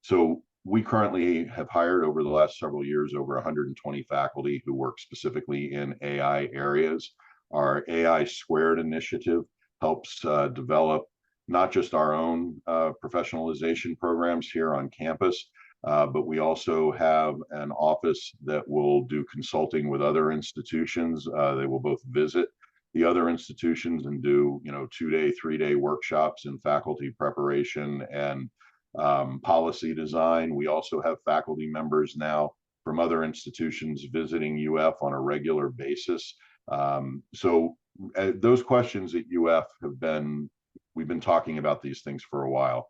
so we currently have hired, over the last several years, over 120 faculty who work specifically in AI areas. Our AI Squared initiative helps develop not just our own professionalization programs here on campus, but we also have an office that will do consulting with other institutions. They will both visit the other institutions and do 2-day, 3-day workshops in faculty preparation and policy design. We also have faculty members now from other institutions visiting UF on a regular basis. So those questions at UF we've been talking about these things for a while.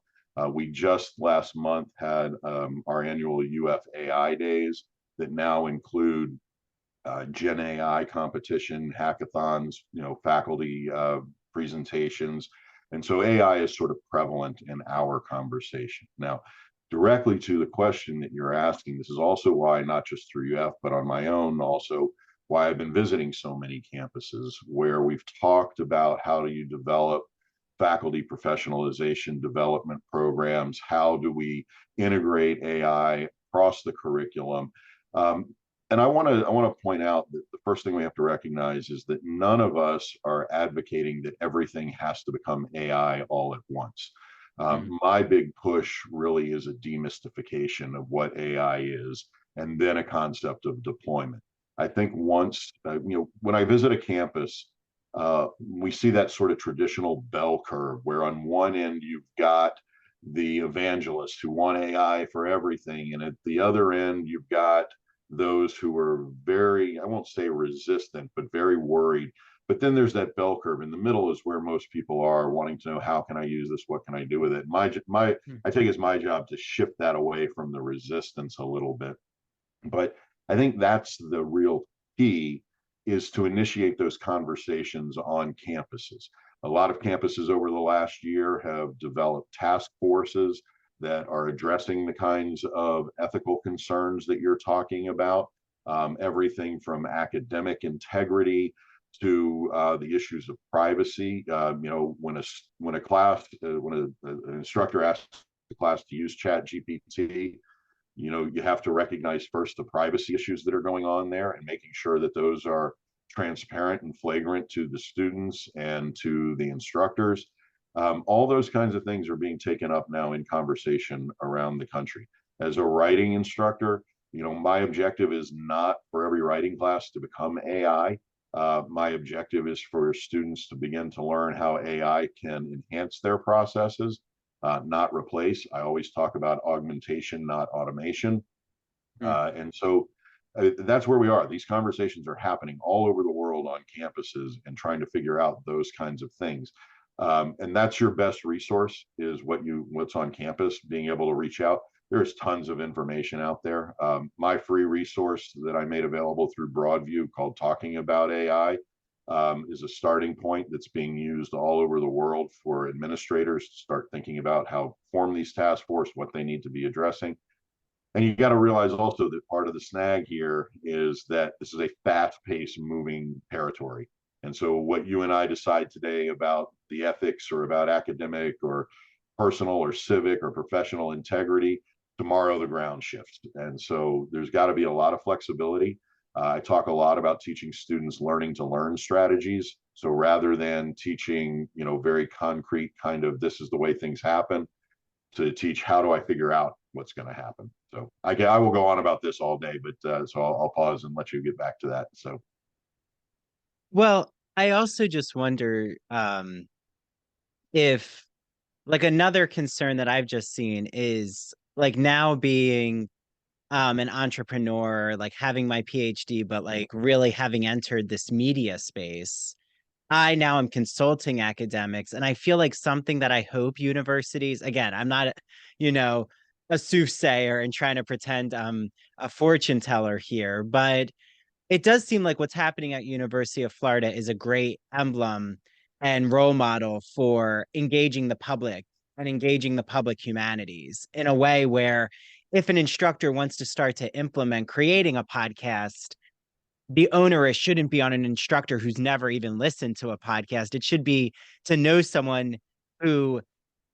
We just last month had our annual UF AI days that now include Gen AI competition, hackathons, faculty presentations. And so AI is sort of prevalent in our conversation. Now, directly to the question that you're asking, this is also why, not just through UF, but on my own, also why I've been visiting so many campuses where we've talked about how do you develop faculty professionalization development programs, how do we integrate AI across the curriculum. And I want to point out that the first thing we have to recognize is that none of us are advocating that everything has to become AI all at once. My big push really is a demystification of what AI is, and then a concept of deployment. I think once, when I visit a campus, we see that sort of traditional bell curve where on one end you've got the evangelists who want AI for everything, and at the other end you've got those who are very, I won't say resistant, but very worried. But then there's that bell curve in the middle is where most people are wanting to know, how can I use this? What can I do with it? I think it's my job to shift that away from the resistance a little bit. But I think that's the real key, is to initiate those conversations on campuses. A lot of campuses over the last year have developed task forces that are addressing the kinds of ethical concerns that you're talking about, everything from academic integrity to the issues of privacy. When an instructor asks the class to use ChatGPT, you have to recognize first the privacy issues that are going on there and making sure that those are transparent and flagrant to the students and to the instructors. All those kinds of things are being taken up now in conversation around the country. As a writing instructor, my objective is not for every writing class to become AI. My objective is for students to begin to learn how AI can enhance their processes, not replace. I always talk about augmentation, not automation. And so that's where we are. These conversations are happening all over the world on campuses and trying to figure out those kinds of things. And that's your best resource, is what's on campus, being able to reach out. There's tons of information out there. My free resource that I made available through Broadview called Talking About AI is a starting point that's being used all over the world for administrators to start thinking about how to form these task force, what they need to be addressing. And you got to realize also that part of the snag here is that this is a fast-paced moving territory. And so what you and I decide today about the ethics or about academic or personal or civic or professional integrity, tomorrow the ground shifts. And so there's got to be a lot of flexibility. I talk a lot about teaching students learning to learn strategies. So rather than teaching, very concrete kind of this is the way things happen, to teach how do I figure out what's going to happen. So I will go on about this all day, but so I'll pause and let you get back to that. So. Well, I also just wonder if, like, another concern that I've just seen is, like, now being an entrepreneur, like having my PhD, but like really having entered this media space, I now am consulting academics. And I feel like something that I hope universities, again, I'm not, a soothsayer and trying to pretend I'm a fortune teller here, but it does seem like what's happening at University of Florida is a great emblem and role model for engaging the public and engaging the public humanities in a way where, if an instructor wants to start to implement creating a podcast, the onus shouldn't be on an instructor who's never even listened to a podcast. It should be to know someone who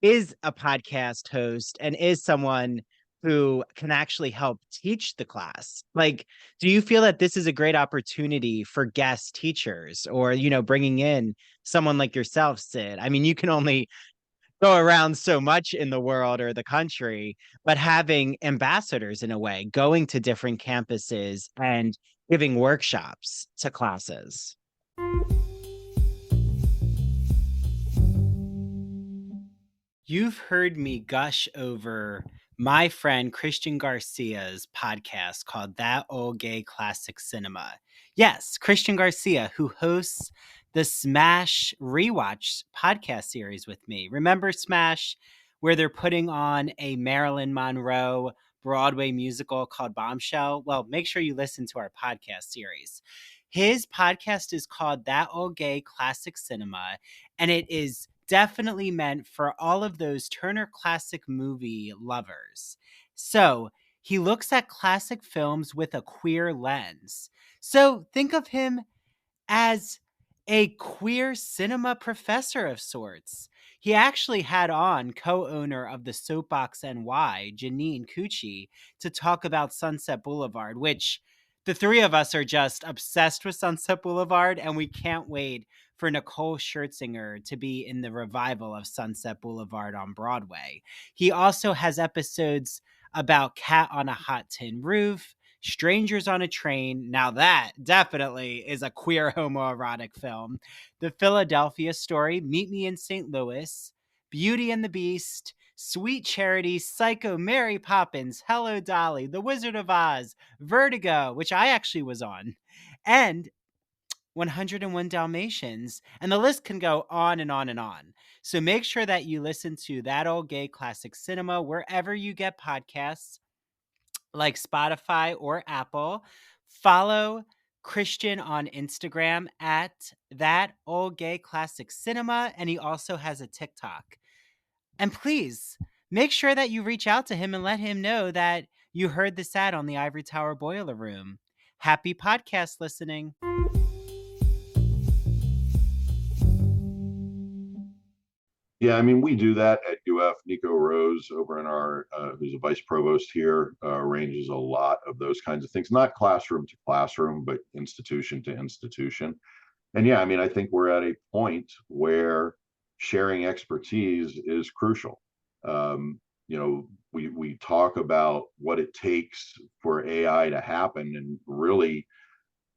is a podcast host and is someone who can actually help teach the class. Like, do you feel that this is a great opportunity for guest teachers, or, bringing in someone like yourself, Sid? I mean, you can only go around so much in the world or the country, but having ambassadors, in a way, going to different campuses and giving workshops to classes. You've heard me gush over my friend Christian Garcia's podcast called That Old Gay Classic Cinema. Yes, Christian Garcia, who hosts the Smash Rewatch podcast series with me. Remember Smash, where they're putting on a Marilyn Monroe Broadway musical called Bombshell? Well, make sure you listen to our podcast series. His podcast is called That Old Gay Classic Cinema, and it is definitely meant for all of those Turner Classic Movie lovers. So he looks at classic films with a queer lens. So think of him as a queer cinema professor of sorts. He actually had on co-owner of the Soapbox NY, Janine Cucci, to talk about Sunset Boulevard, which the three of us are just obsessed with Sunset Boulevard, and we can't wait for Nicole Scherzinger to be in the revival of Sunset Boulevard on Broadway. He also has episodes about Cat on a Hot Tin Roof, Strangers on a Train. Now that definitely is a queer homoerotic film. The Philadelphia Story, Meet Me in St. Louis, Beauty and the Beast, Sweet Charity, Psycho, Mary Poppins, Hello Dolly, The Wizard of Oz, Vertigo, which I actually was on, and 101 Dalmatians, and the list can go on and on and on. So make sure that you listen to That Old Gay Classic Cinema wherever you get podcasts, like Spotify or Apple. Follow Christian on Instagram at That Old Gay Classic Cinema, and he also has a TikTok. And please make sure that you reach out to him and let him know that you heard this ad on the Ivory Tower Boiler Room. Happy podcast listening. Yeah, I mean, we do that at UF. Nico Rose over in our, who's a vice provost here, arranges a lot of those kinds of things, not classroom to classroom, but institution to institution. And yeah, I mean, I think we're at a point where sharing expertise is crucial. We talk about what it takes for AI to happen, and really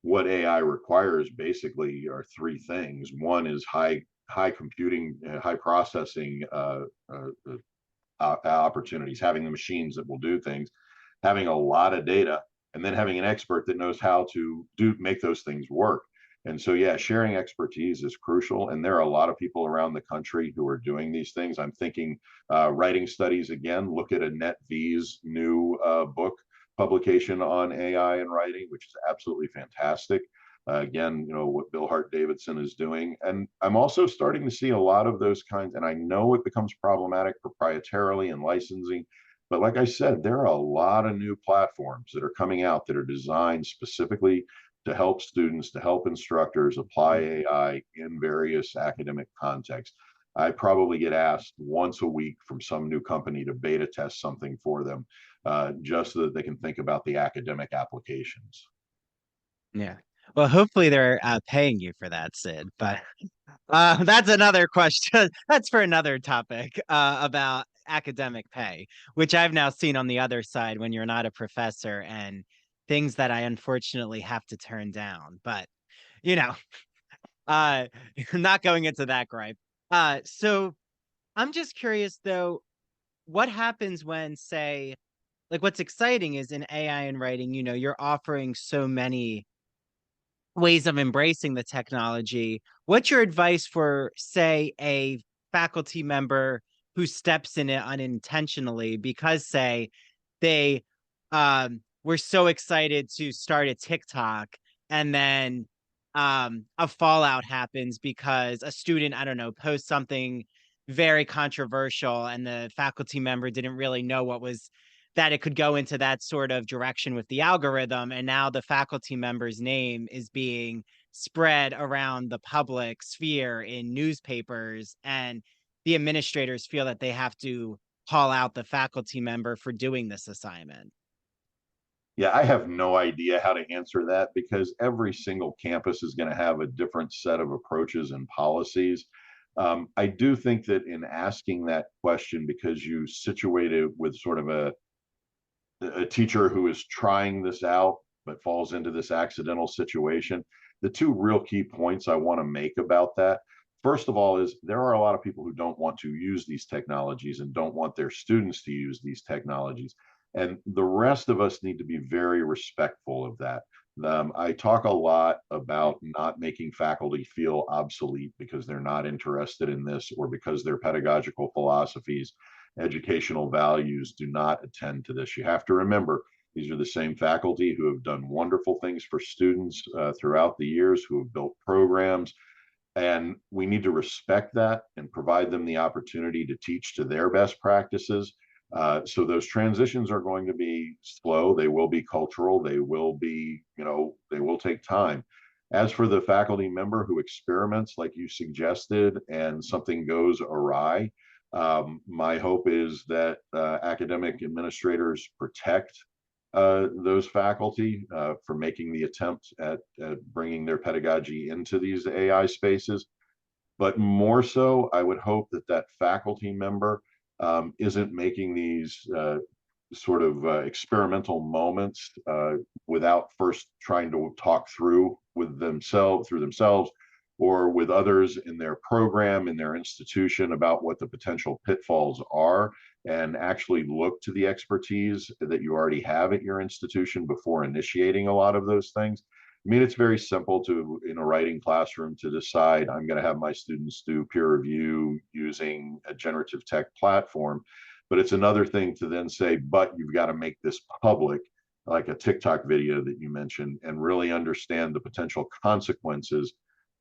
what AI requires basically are three things. One is high computing, high processing opportunities, having the machines that will do things, having a lot of data, and then having an expert that knows how to make those things work. And so, yeah, sharing expertise is crucial. And there are a lot of people around the country who are doing these things. I'm thinking writing studies again, look at Annette V's new book publication on AI and writing, which is absolutely fantastic. Again, what Bill Hart Davidson is doing. And I'm also starting to see a lot of those kinds, and I know it becomes problematic proprietarily and licensing, but like I said, there are a lot of new platforms that are coming out that are designed specifically to help students, to help instructors apply AI in various academic contexts. I probably get asked once a week from some new company to beta test something for them, just so that they can think about the academic applications. Yeah. Well, hopefully they're paying you for that, Sid. But that's another question. That's for another topic about academic pay, which I've now seen on the other side when you're not a professor and things that I unfortunately have to turn down. But, you know, uh, not going into that gripe. So I'm just curious, though, what happens when, say, like what's exciting is in AI and writing, you're offering so many ways of embracing the technology. What's your advice for, say, a faculty member who steps in it unintentionally because, say, they were so excited to start a TikTok and then a fallout happens because a student, I don't know, posts something very controversial and the faculty member didn't really know that it could go into that sort of direction with the algorithm. And now the faculty member's name is being spread around the public sphere in newspapers. And the administrators feel that they have to call out the faculty member for doing this assignment. Yeah, I have no idea how to answer that because every single campus is going to have a different set of approaches and policies. I do think that in asking that question, because you situate it with sort of a teacher who is trying this out but falls into this accidental situation, the two real key points I want to make about that. first of all, is there are a lot of people who don't want to use these technologies and don't want their students to use these technologies. And the rest of us need to be very respectful of that. I talk a lot about not making faculty feel obsolete because they're not interested in this or because their pedagogical philosophies, educational values do not attend to this. You have to remember, these are the same faculty who have done wonderful things for students throughout the years, who have built programs, and we need to respect that and provide them the opportunity to teach to their best practices. So those transitions are going to be slow. They will be cultural. They will be, they will take time. As for the faculty member who experiments, like you suggested, and something goes awry, my hope is that academic administrators protect those faculty for making the attempt at bringing their pedagogy into these AI spaces. But more so, I would hope that that faculty member isn't making these sort of experimental moments without first trying to talk through themselves or with others in their program, in their institution, about what the potential pitfalls are, and actually look to the expertise that you already have at your institution before initiating a lot of those things. I mean, it's very simple to, in a writing classroom, to decide I'm going to have my students do peer review using a generative tech platform. But it's another thing to then say, but you've got to make this public, like a TikTok video that you mentioned, and really understand the potential consequences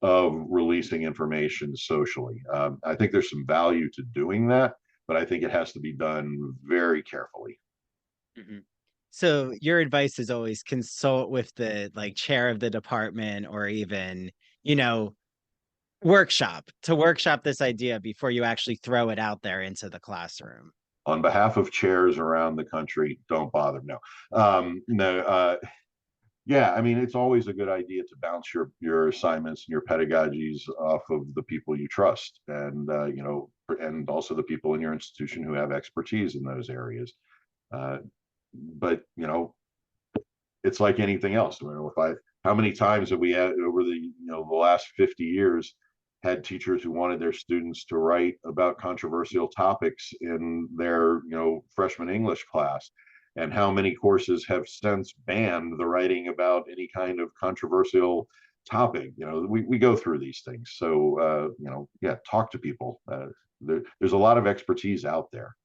of releasing information socially. I think there's some value to doing that, but I think it has to be done very carefully. Mhm. So your advice is always consult with the like chair of the department or even, you know, workshop this idea before you actually throw it out there into the classroom. On behalf of chairs around the country, don't bother. No, no. Yeah, I mean, it's always a good idea to bounce your assignments and your pedagogies off of the people you trust, and and also the people in your institution who have expertise in those areas. Uh, but it's like anything else. If how many times have we had over the last 50 years had teachers who wanted their students to write about controversial topics in their freshman English class, and how many courses have since banned the writing about any kind of controversial topic. We go through these things. So yeah, talk to people. There's a lot of expertise out there.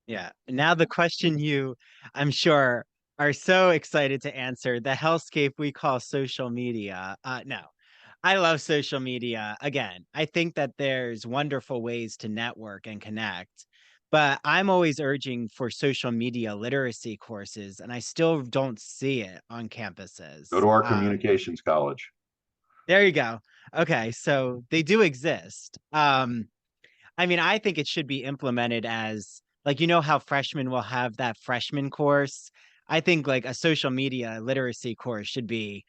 Yeah. Now the question you, I'm sure, are so excited to answer, the hellscape we call social media. No, I love social media. Again, I think that there's wonderful ways to network and connect, but I'm always urging for social media literacy courses, and I still don't see it on Go campuses. to our communications college. There you go. Okay, so they do exist. I mean, I think it should be implemented as like, how freshmen will have that freshman course. I think like a social media literacy course should be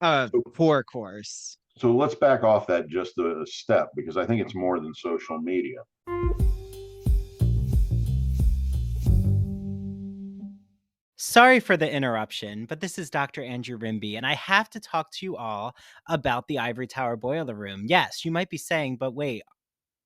a core course. So let's back off that just a step, because I think it's more than social media. Sorry for the interruption, but this is Dr. Andrew Rimby, and I have to talk to you all about the Ivory Tower Boiler Room. Yes, you might be saying, but wait,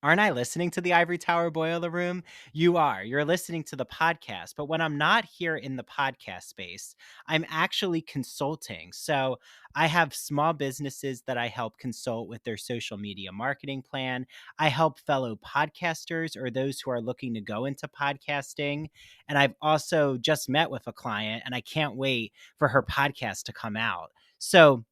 aren't I listening to the Ivory Tower Boiler Room? You are. You're listening to the podcast. But when I'm not here in the podcast space, I'm actually consulting. So I have small businesses that I help consult with their social media marketing plan. I help fellow podcasters or those who are looking to go into podcasting. And I've also just met with a client, and I can't wait for her podcast to come out. So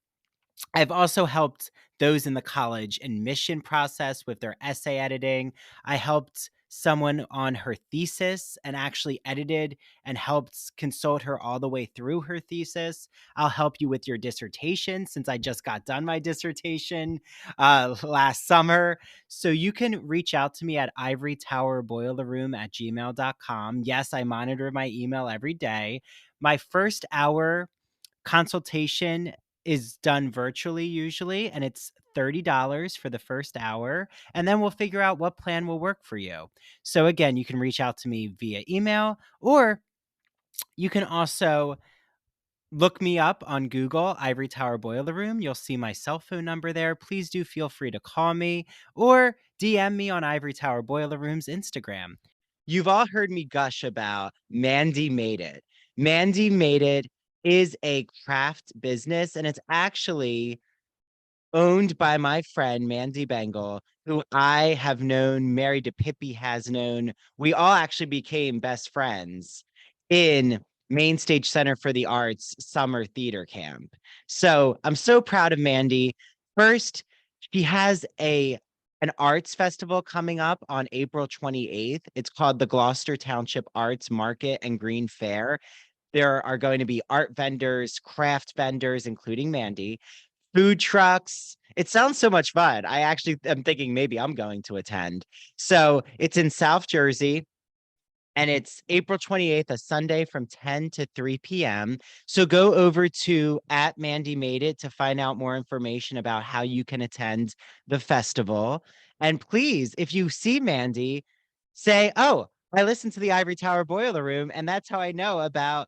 I've also helped those in the college admission process with their essay editing. I helped someone on her thesis and actually edited and helped consult her all the way through her thesis. I'll help you with your dissertation since I just got done my dissertation last summer. So you can reach out to me at ivorytowerboilerroom@gmail.com. Yes, I monitor my email every day. My first hour consultation is done virtually usually, and it's $30 for the first hour, and then we'll figure out what plan will work for you. So again, you can reach out to me via email, or you can also Look me up on Google, Ivory Tower Boiler Room. You'll see my cell phone number there. Please do feel free to call me or DM me on Ivory Tower Boiler Room's Instagram. You've all heard me gush about Mandy Made It. Mandy Made It is a craft business, and it's actually owned by my friend Mandy Bengal, who I have known, married to Pippi has known. We all actually became best friends in Main Stage Center for the Arts summer theater camp. So I'm so proud of Mandy. First, she has an arts festival coming up on April 28th. It's called the Gloucester Township Arts Market and Green Fair. There are going to be art vendors, craft vendors, including Mandy, food trucks. It sounds so much fun. I actually am thinking maybe I'm going to attend. So it's in South Jersey, and it's April 28th, a Sunday from 10 to 3 p.m. So go over to at Mandy Made It to find out more information about how you can attend the festival. And please, if you see Mandy, say, oh, I listened to the Ivory Tower Boiler Room, and that's how I know about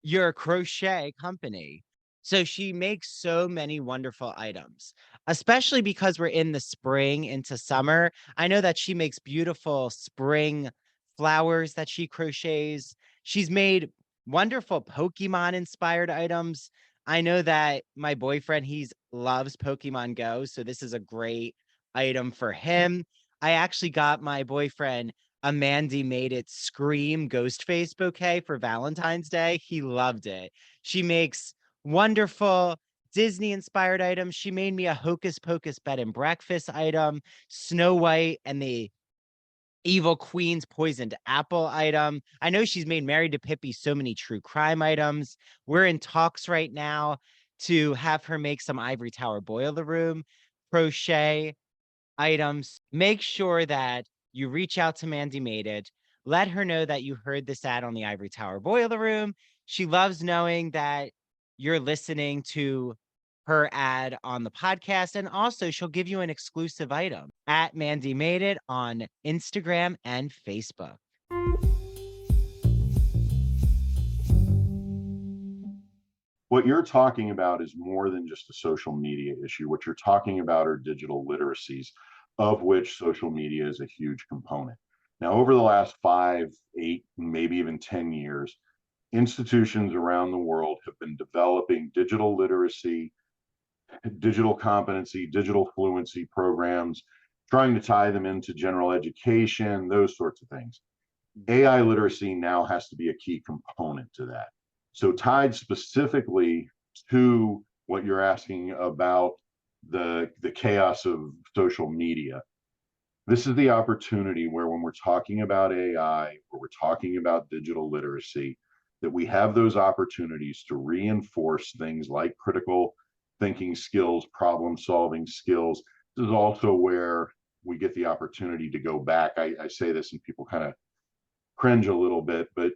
your crochet company. So she makes so many wonderful items, especially because we're in the spring into summer. I know that she makes beautiful spring flowers that she crochets. She's made wonderful Pokemon inspired items. I know that my boyfriend, he loves Pokemon Go, so this is a great item for him. I actually got my boyfriend a Mandy Made It Scream Ghostface bouquet for Valentine's Day. He loved it. She makes wonderful Disney inspired items. She made me a Hocus Pocus bed and breakfast item, Snow White and the Evil Queen's poisoned apple item. I know she's made Married to Pippi so many true crime items. We're in talks right now to have her make some Ivory Tower Boiler Room crochet items. Make sure that you reach out to Mandy Made It. Let her know that you heard this ad on the Ivory Tower Boiler Room. She loves knowing that you're listening to her ad on the podcast. And also, she'll give you an exclusive item at Mandy Made It on Instagram and Facebook. What you're talking about is more than just a social media issue. What you're talking about are digital literacies, of which social media is a huge component. Now, over the last 5, 8, maybe even 10 years, institutions around the world have been developing digital literacy, digital competency, digital fluency programs, trying to tie them into general education, those sorts of things. AI literacy now has to be a key component to that. So tied specifically to what you're asking about the chaos of social media, this is the opportunity where when we're talking about AI, or we're talking about digital literacy, that we have those opportunities to reinforce things like critical thinking skills, problem solving skills. This is also where we get the opportunity to go back. I say this and people kind of cringe a little bit, but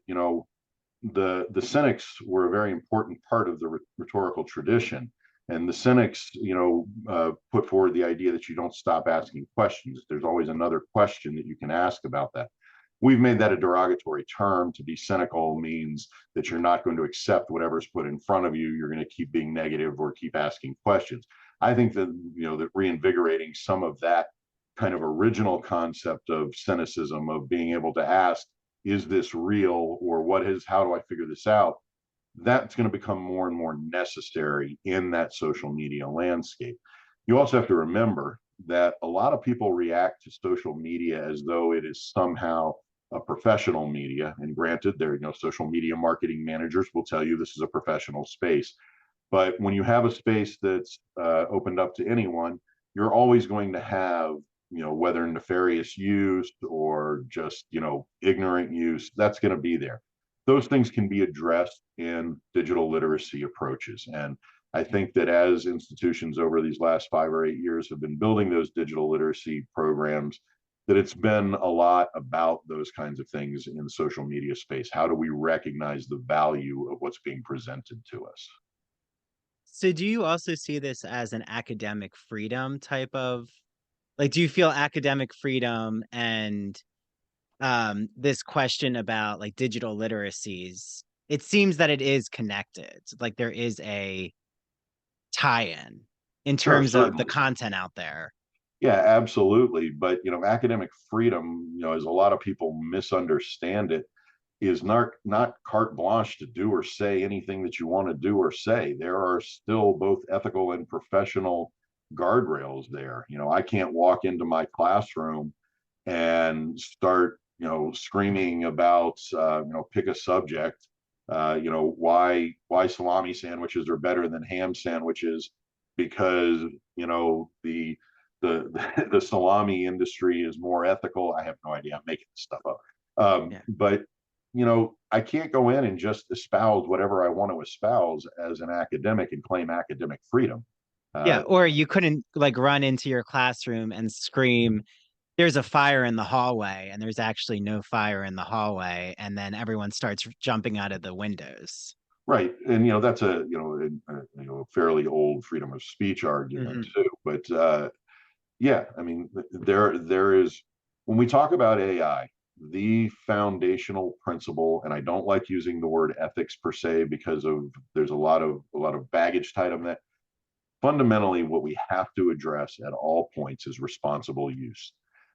the Cynics were a very important part of the rhetorical tradition. And the Cynics, put forward the idea that you don't stop asking questions. There's always another question that you can ask about that. We've made that a derogatory term. To be cynical means that you're not going to accept whatever's put in front of you. You're going to keep being negative or keep asking questions. I think that, that reinvigorating some of that kind of original concept of cynicism, of being able to ask, is this real, or how do I figure this out? That's going to become more and more necessary in that social media landscape. You also have to remember that a lot of people react to social media as though it is somehow a professional media. And granted, social media marketing managers will tell you this is a professional space. But when you have a space that's opened up to anyone, you're always going to have, whether nefarious use or just, ignorant use, that's going to be there. Those things can be addressed in digital literacy approaches. And I think that as institutions over these last 5 or 8 years have been building those digital literacy programs, that it's been a lot about those kinds of things in the social media space. How do we recognize the value of what's being presented to us? So do you also see this as an academic freedom type of, like, do you feel academic freedom and this question about like digital literacies it seems that it is connected. Like there is a tie-in in Sure, terms of the certainly. content out there. Yeah, absolutely. But academic freedom, as a lot of people misunderstand it, is not carte blanche to do or say anything that you want to do or say. There are still both ethical and professional guardrails there. I can't walk into my classroom and start, screaming about, pick a subject. Why salami sandwiches are better than ham sandwiches because the salami industry is more ethical. I have no idea. I'm making this stuff up. Yeah. But I can't go in and just espouse whatever I want to espouse as an academic and claim academic freedom. Yeah, or you couldn't like run into your classroom and scream, there's a fire in the hallway, and there's actually no fire in the hallway, and then everyone starts jumping out of the windows. Right, and that's a fairly old freedom of speech argument Mhm. too. But yeah, I mean, there is, when we talk about AI, the foundational principle, and I don't like using the word ethics per se because there's a lot of baggage tied on that. Fundamentally, what we have to address at all points is responsible use.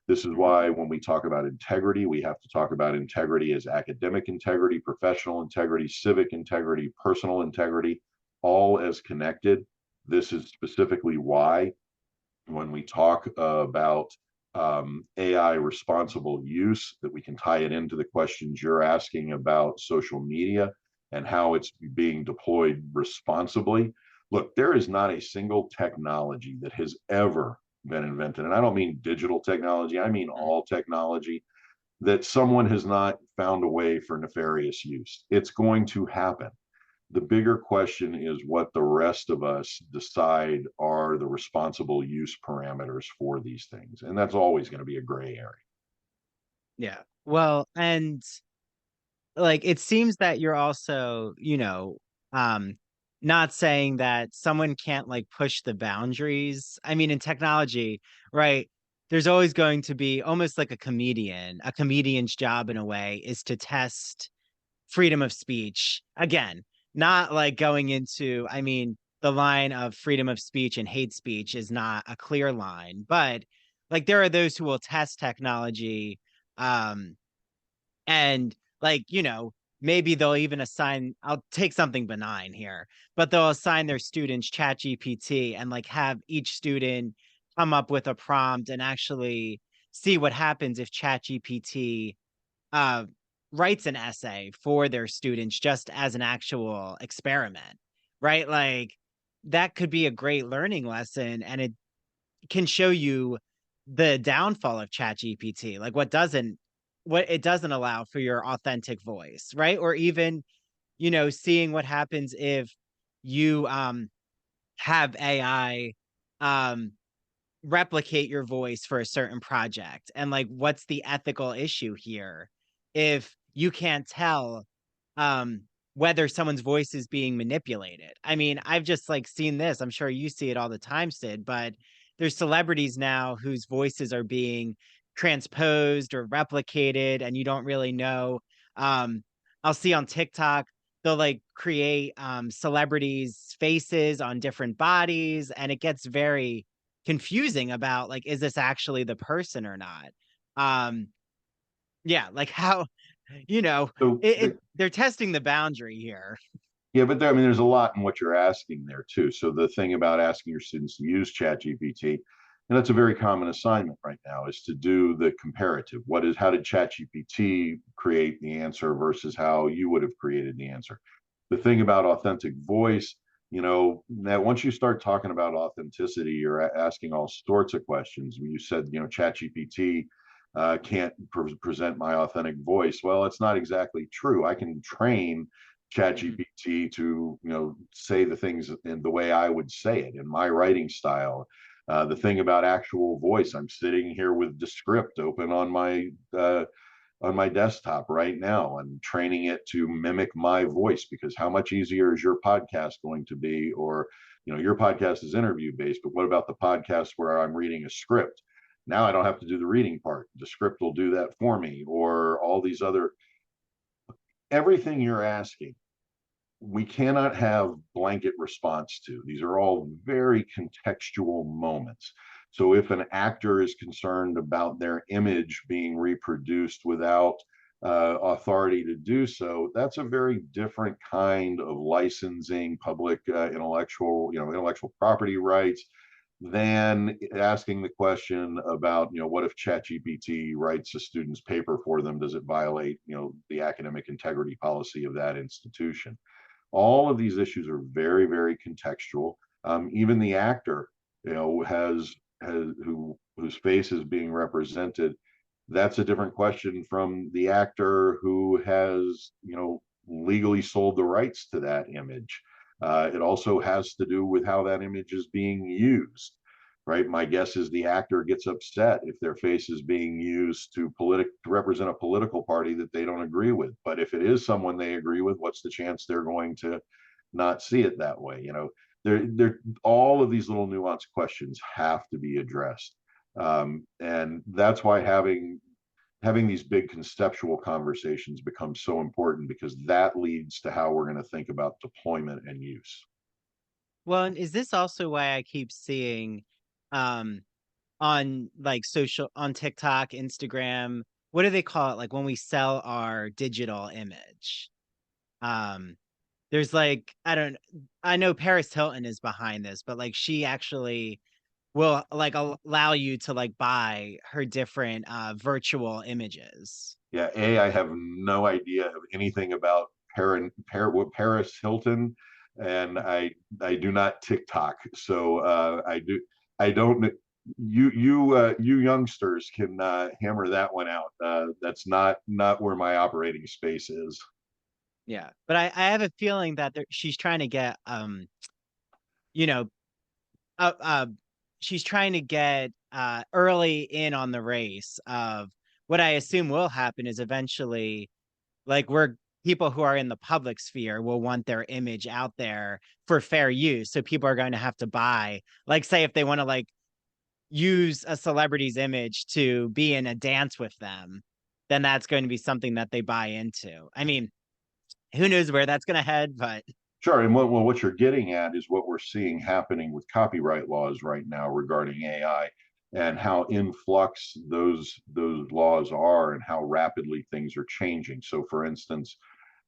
This is why when we talk about integrity, we have to talk about integrity as academic integrity, professional integrity, civic integrity, personal integrity, all as connected. This is specifically why when we talk about AI responsible use, that we can tie it into the questions you're asking about social media and how it's being deployed responsibly. Look, there is not a single technology that has ever been invented, and I don't mean digital technology, I mean all technology, that someone has not found a way for nefarious use. It's going to happen. The bigger question is what the rest of us decide are the responsible use parameters for these things. And that's always going to be a gray area. Yeah. Well, and like it seems that you're also, not saying that someone can't like push the boundaries. I mean, in technology, right? There's always going to be almost like a comedian. A comedian's job in a way is to test freedom of speech. Again, not like going into, I mean, the line of freedom of speech and hate speech is not a clear line, but like there are those who will test technology um and like, maybe they'll even assign, I'll take something benign here, but they'll assign their students ChatGPT and like have each student come up with a prompt and actually see what happens if ChatGPT uh, writes an essay for their students just as an actual experiment, right? Like that could be a great learning lesson, and it can show you the downfall of ChatGPT, like what it doesn't allow for your authentic voice, right? Or even, seeing what happens if you have AI um replicate your voice for a certain project, and like what's the ethical issue here if you can't tell um whether someone's voice is being manipulated. I mean, I've just like seen this, I'm sure you see it all the time, Sid, but there's celebrities now whose voices are being transposed or replicated and you don't really know. um I'll see on TikTok they'll like create celebrities faces on different bodies, and it gets very confusing about like, is this actually the person or not? Um, yeah, like how, you know, So they're testing the boundary here. yeah, but I mean, there's a lot in what you're asking there too. So the thing about asking your students to use ChatGPT, and that's a very common assignment right now, is to do the comparative. How did ChatGPT create the answer versus how you would have created the answer? The thing about authentic voice, that once you start talking about authenticity, you're asking all sorts of questions. When you said, ChatGPT can't present my authentic voice. Well, it's not exactly true. I can train Mhm. ChatGPT to say the things in the way I would say it in my writing style. The thing about actual voice, I'm sitting here with Descript open on my desktop right now. I'm training it to mimic my voice, because how much easier is your podcast going to be? Or your podcast is interview based, but what about the podcast where I'm reading a script? Now I don't have to do the reading part. The script will do that for me, or all these other, everything you're asking we cannot have blanket response to. These are all very contextual moments. So if an actor is concerned about their image being reproduced without authority to do so, that's a very different kind of licensing public intellectual property rights than asking the question about, what if ChatGPT writes a student's paper for them? Does it violate, the academic integrity policy of that institution? All of these issues are very, very contextual. Even the actor, whose face is being represented, that's a different question from the actor who has, legally sold the rights to that image. It also has to do with how that image is being used, right? My guess is the actor gets upset if their face is being used to represent a political party that they don't agree with. But if it is someone they agree with, what's the chance they're going to not see it that way? All of these little nuanced questions have to be addressed, and that's why having these big conceptual conversations becomes so important, because that leads to how we're going to think about deployment and use. Well, and is this also why I keep seeing um on like on TikTok, Instagram, what do they call it? Like when we sell our digital image. Um there's like I know Paris Hilton is behind this, but like she actually will like allow you to like buy her different virtual images. Yeah, I have no idea of anything about Paris Hilton, and I do not TikTok, so I don't. You youngsters can hammer that one out. That's not where my operating space is. Yeah. But I have a feeling that she's trying to get you know, uh, uh she's trying to get early in on the race of what I assume will happen is eventually like we're people who are in the public sphere will want their image out there for fair use. So people are going to have to buy, like, say, if they want to like use a celebrity's image to be in a dance with them, then that's going to be something that they buy into. I mean, who knows where that's going to head, but Sure, and what you're getting at is what we're seeing happening with copyright laws right now regarding AI, and how in flux those laws are, and how rapidly things are changing. So, for instance,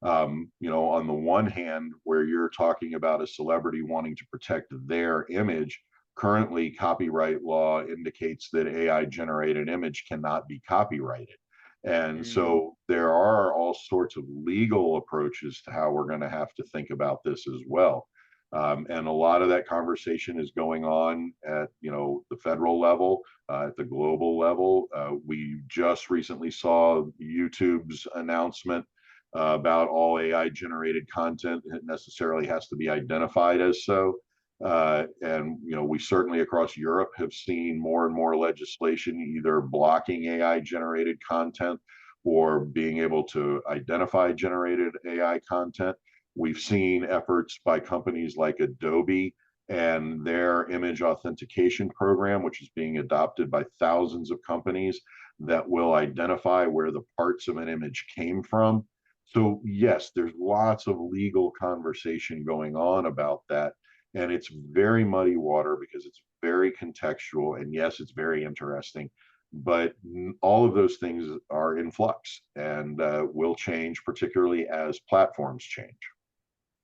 on the one hand, where you're talking about a celebrity wanting to protect their image, currently copyright law indicates that AI generated image cannot be copyrighted. And mm, so there are all sorts of legal approaches to how we're going to have to think about this as well. And a lot of that conversation is going on at the federal level, at the global level. We just recently saw YouTube's announcement about all AI generated content. It necessarily has to be identified as so. And we certainly across Europe have seen more and more legislation either blocking AI generated content or being able to identify generated AI content. We've seen efforts by companies like Adobe and their image authentication program, which is being adopted by thousands of companies, that will identify where the parts of an image came from. So yes, there's lots of legal conversation going on about that, and it's very muddy water because it's very contextual, and yes, it's very interesting, but all of those things are in flux and will change, particularly as platforms change.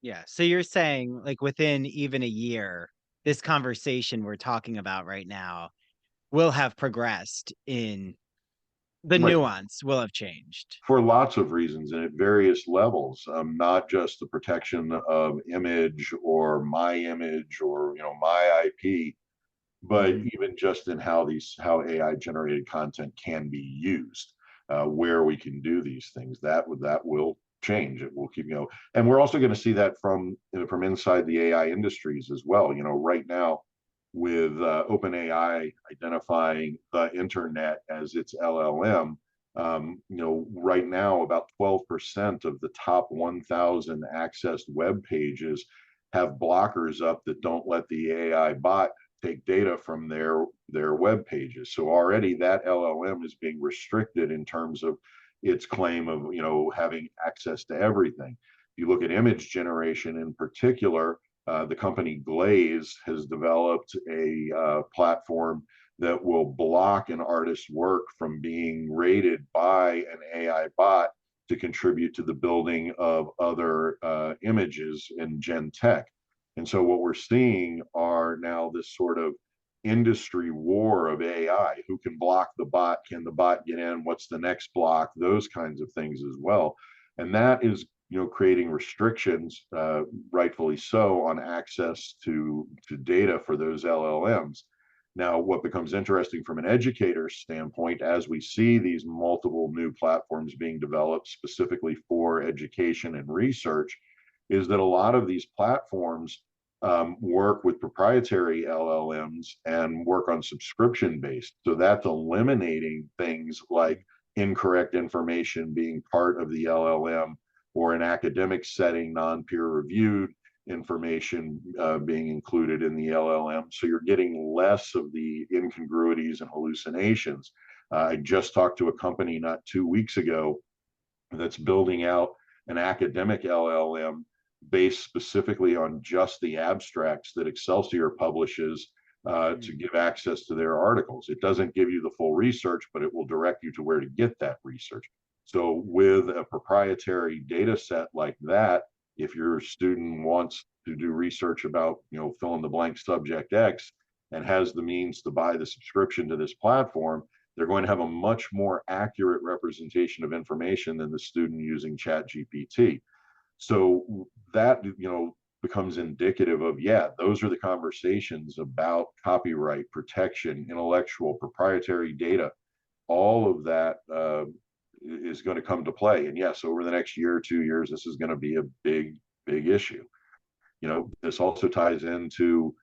yeah. So you're saying like within even a year, this conversation we're talking about right now will have progressed in the Right, nuance will have changed. for lots of reasons and at various levels, not just the protection of image or my image or my IP, but Mhm. even just in how AI generated content can be used, where we can do these things. That will change. It will keep, and we're also going to see that from inside the AI industries as well. Right now, with OpenAI identifying the internet as its LLM, right now about 12% of the top 1,000 accessed web pages have blockers up that don't let the AI bot take data from their web pages. So already that LLM is being restricted in terms of its claim of having access to everything. you look at image generation in particular, the company Glaze has developed a platform that will block an artist's work from being rated by an AI bot to contribute to the building of other images in Gen Tech. And so what we're seeing are now this sort of industry war of AI. Who can block the bot? Can the bot get in? What's the next block? Those kinds of things as well. And that is, creating restrictions, rightfully so, on access to data for those LLMs. Now, what becomes interesting from an educator standpoint, as we see these multiple new platforms being developed specifically for education and research, is that a lot of these platforms work with proprietary LLMs and work on subscription based. So that's eliminating things like incorrect information being part of the LLM, or an academic setting, non-peer reviewed information being included in the LLM. So you're getting less of the incongruities and hallucinations. I just talked to a company not 2 weeks ago that's building out an academic LLM based specifically on just the abstracts that Excelsior publishes to give access to their articles. It doesn't give you the full research, but it will direct you to where to get that research. So with a proprietary data set like that, if your student wants to do research about, fill in the blank subject X, and has the means to buy the subscription to this platform, they're going to have a much more accurate representation of information than the student using ChatGPT. So that, becomes indicative of, those are the conversations about copyright protection, intellectual proprietary data. All of that is going to come to play. And yes, over the next year or 2 years, this is going to be a big, big issue. This also ties into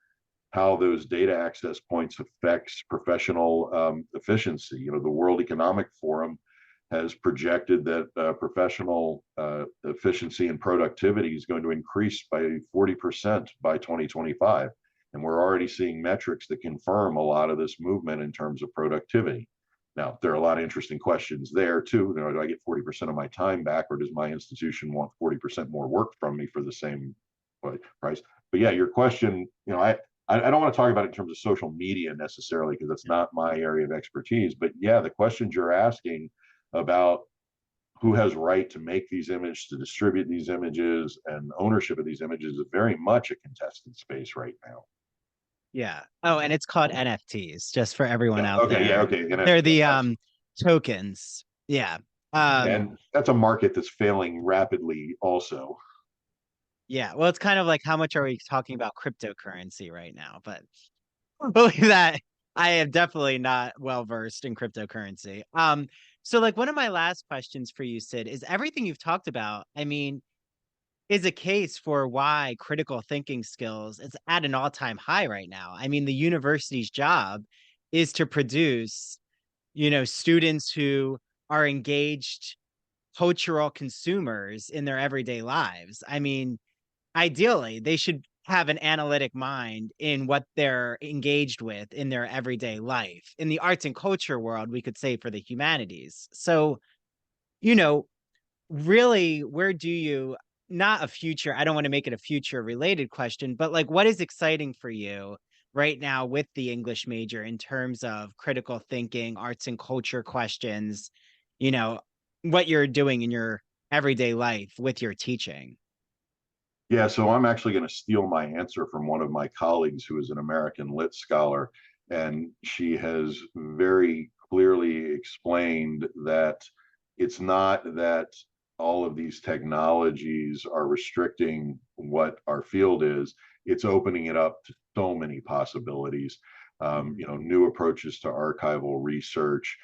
how those data access points affects professional efficiency. The World Economic Forum has projected that professional efficiency and productivity is going to increase by 40% by 2025. And we're already seeing metrics that confirm a lot of this movement in terms of productivity. Now, there are a lot of interesting questions there too. Do I get 40% of my time back, or does my institution want 40% more work from me for the same price? But yeah, your question, I don't want to talk about it in terms of social media necessarily, because that's not my area of expertise. But yeah, the questions you're asking about who has right to make these images, to distribute these images, and ownership of these images is very much a contested space right now. Yeah. Oh, and it's called NFTs, just for everyone out Okay, there. yeah, okay. They're the tokens. Yeah. And that's a market that's failing rapidly also. Yeah. Well, it's kind of like, how much are we talking about cryptocurrency right now? But believe that I am definitely not well versed in cryptocurrency. So like one of my last questions for you, Sid, is everything you've talked about, is a case for why critical thinking skills is at an all-time high right now. The university's job is to produce, students who are engaged cultural consumers in their everyday lives. Ideally, they should have an analytic mind in what they're engaged with in their everyday life. In the arts and culture world, we could say for the humanities. So, really, where do you, not a future, I don't want to make it a future related question, but like, what is exciting for you right now with the English major in terms of critical thinking, arts and culture questions, what you're doing in your everyday life with your teaching? Yeah, so I'm actually going to steal my answer from one of my colleagues who is an American Lit scholar, and she has very clearly explained that it's not that all of these technologies are restricting what our field is, it's opening it up to so many possibilities. New approaches to archival research,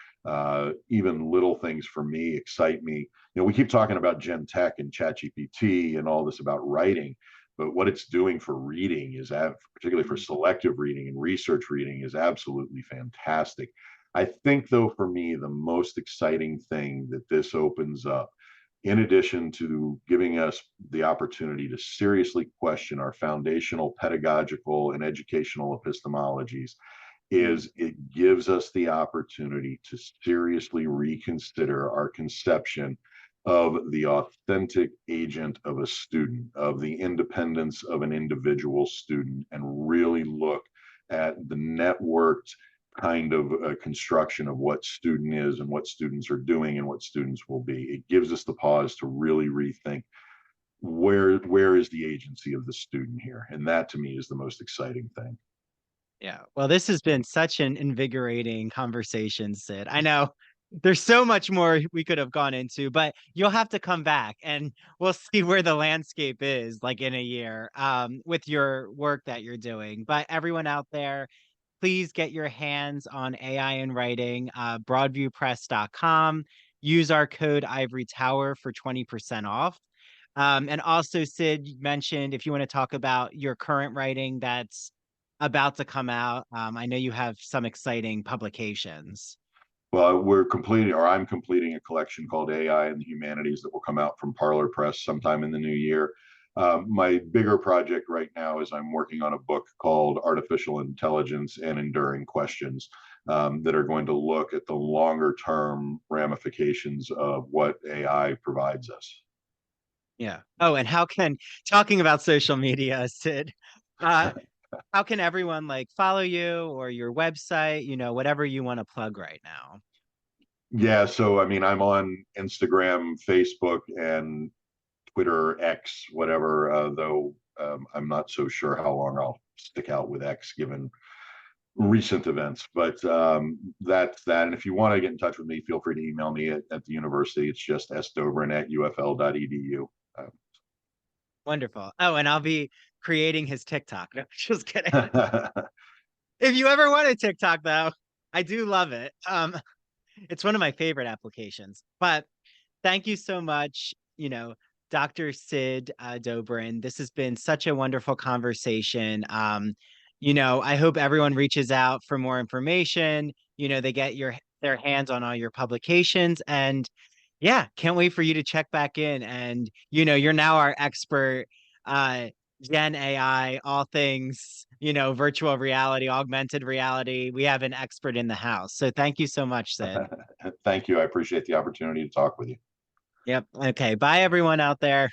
even little things for me excite me. We keep talking about Gen Tech and ChatGPT and all this about writing, but what it's doing for reading is, particularly for selective reading and research reading, is absolutely fantastic. I think, though, for me, the most exciting thing that this opens up, in addition to giving us the opportunity to seriously question our foundational pedagogical and educational epistemologies, is it gives us the opportunity to seriously reconsider our conception of the authentic agent of a student, of the independence of an individual student, and really look at the networked kind of construction of what student is and what students are doing and what students will be. It gives us the pause to really rethink where is the agency of the student here, and that to me is the most exciting thing. Yeah. Well, this has been such an invigorating conversation, Sid. I know there's so much more we could have gone into, but you'll have to come back and we'll see where the landscape is like in a year with your work that you're doing. But everyone out there, please get your hands on AI in writing, broadviewpress.com. Use our code Ivory Tower for 20% off. And also, Sid, you mentioned if you want to talk about your current writing that's about to come out. I know you have some exciting publications. Well, we're completing, or I'm completing a collection called AI and the Humanities that will come out from Parlor Press sometime in the new year. My bigger project right now is I'm working on a book called Artificial Intelligence and Enduring Questions that are going to look at the longer term ramifications of what AI provides us. Yeah. Oh, and talking about social media, Sid, uh, how can everyone like follow you or your website, whatever you want to plug right now? Yeah, so I mean, I'm on Instagram, Facebook, and Twitter, X, whatever, though I'm not so sure how long I'll stick out with X given recent events. But that's that. And if you want to get in touch with me, feel free to email me at the university. It's just sdobrin@ufl.edu. Wonderful. Oh, and I'll be creating his TikTok. No, just kidding. Uh, If you ever want a TikTok, though, I do love it. It's one of my favorite applications. But thank you so much, Dr. Sid Dobrin. This has been such a wonderful conversation. I hope everyone reaches out for more information. They get their hands on all your publications. And yeah, can't wait for you to check back in. And you're now our expert, Gen AI, all things, virtual reality, augmented reality. We have an expert in the house. So thank you so much, Sid. Thank you. I appreciate the opportunity to talk with you. Yep. Okay. Bye, everyone out there.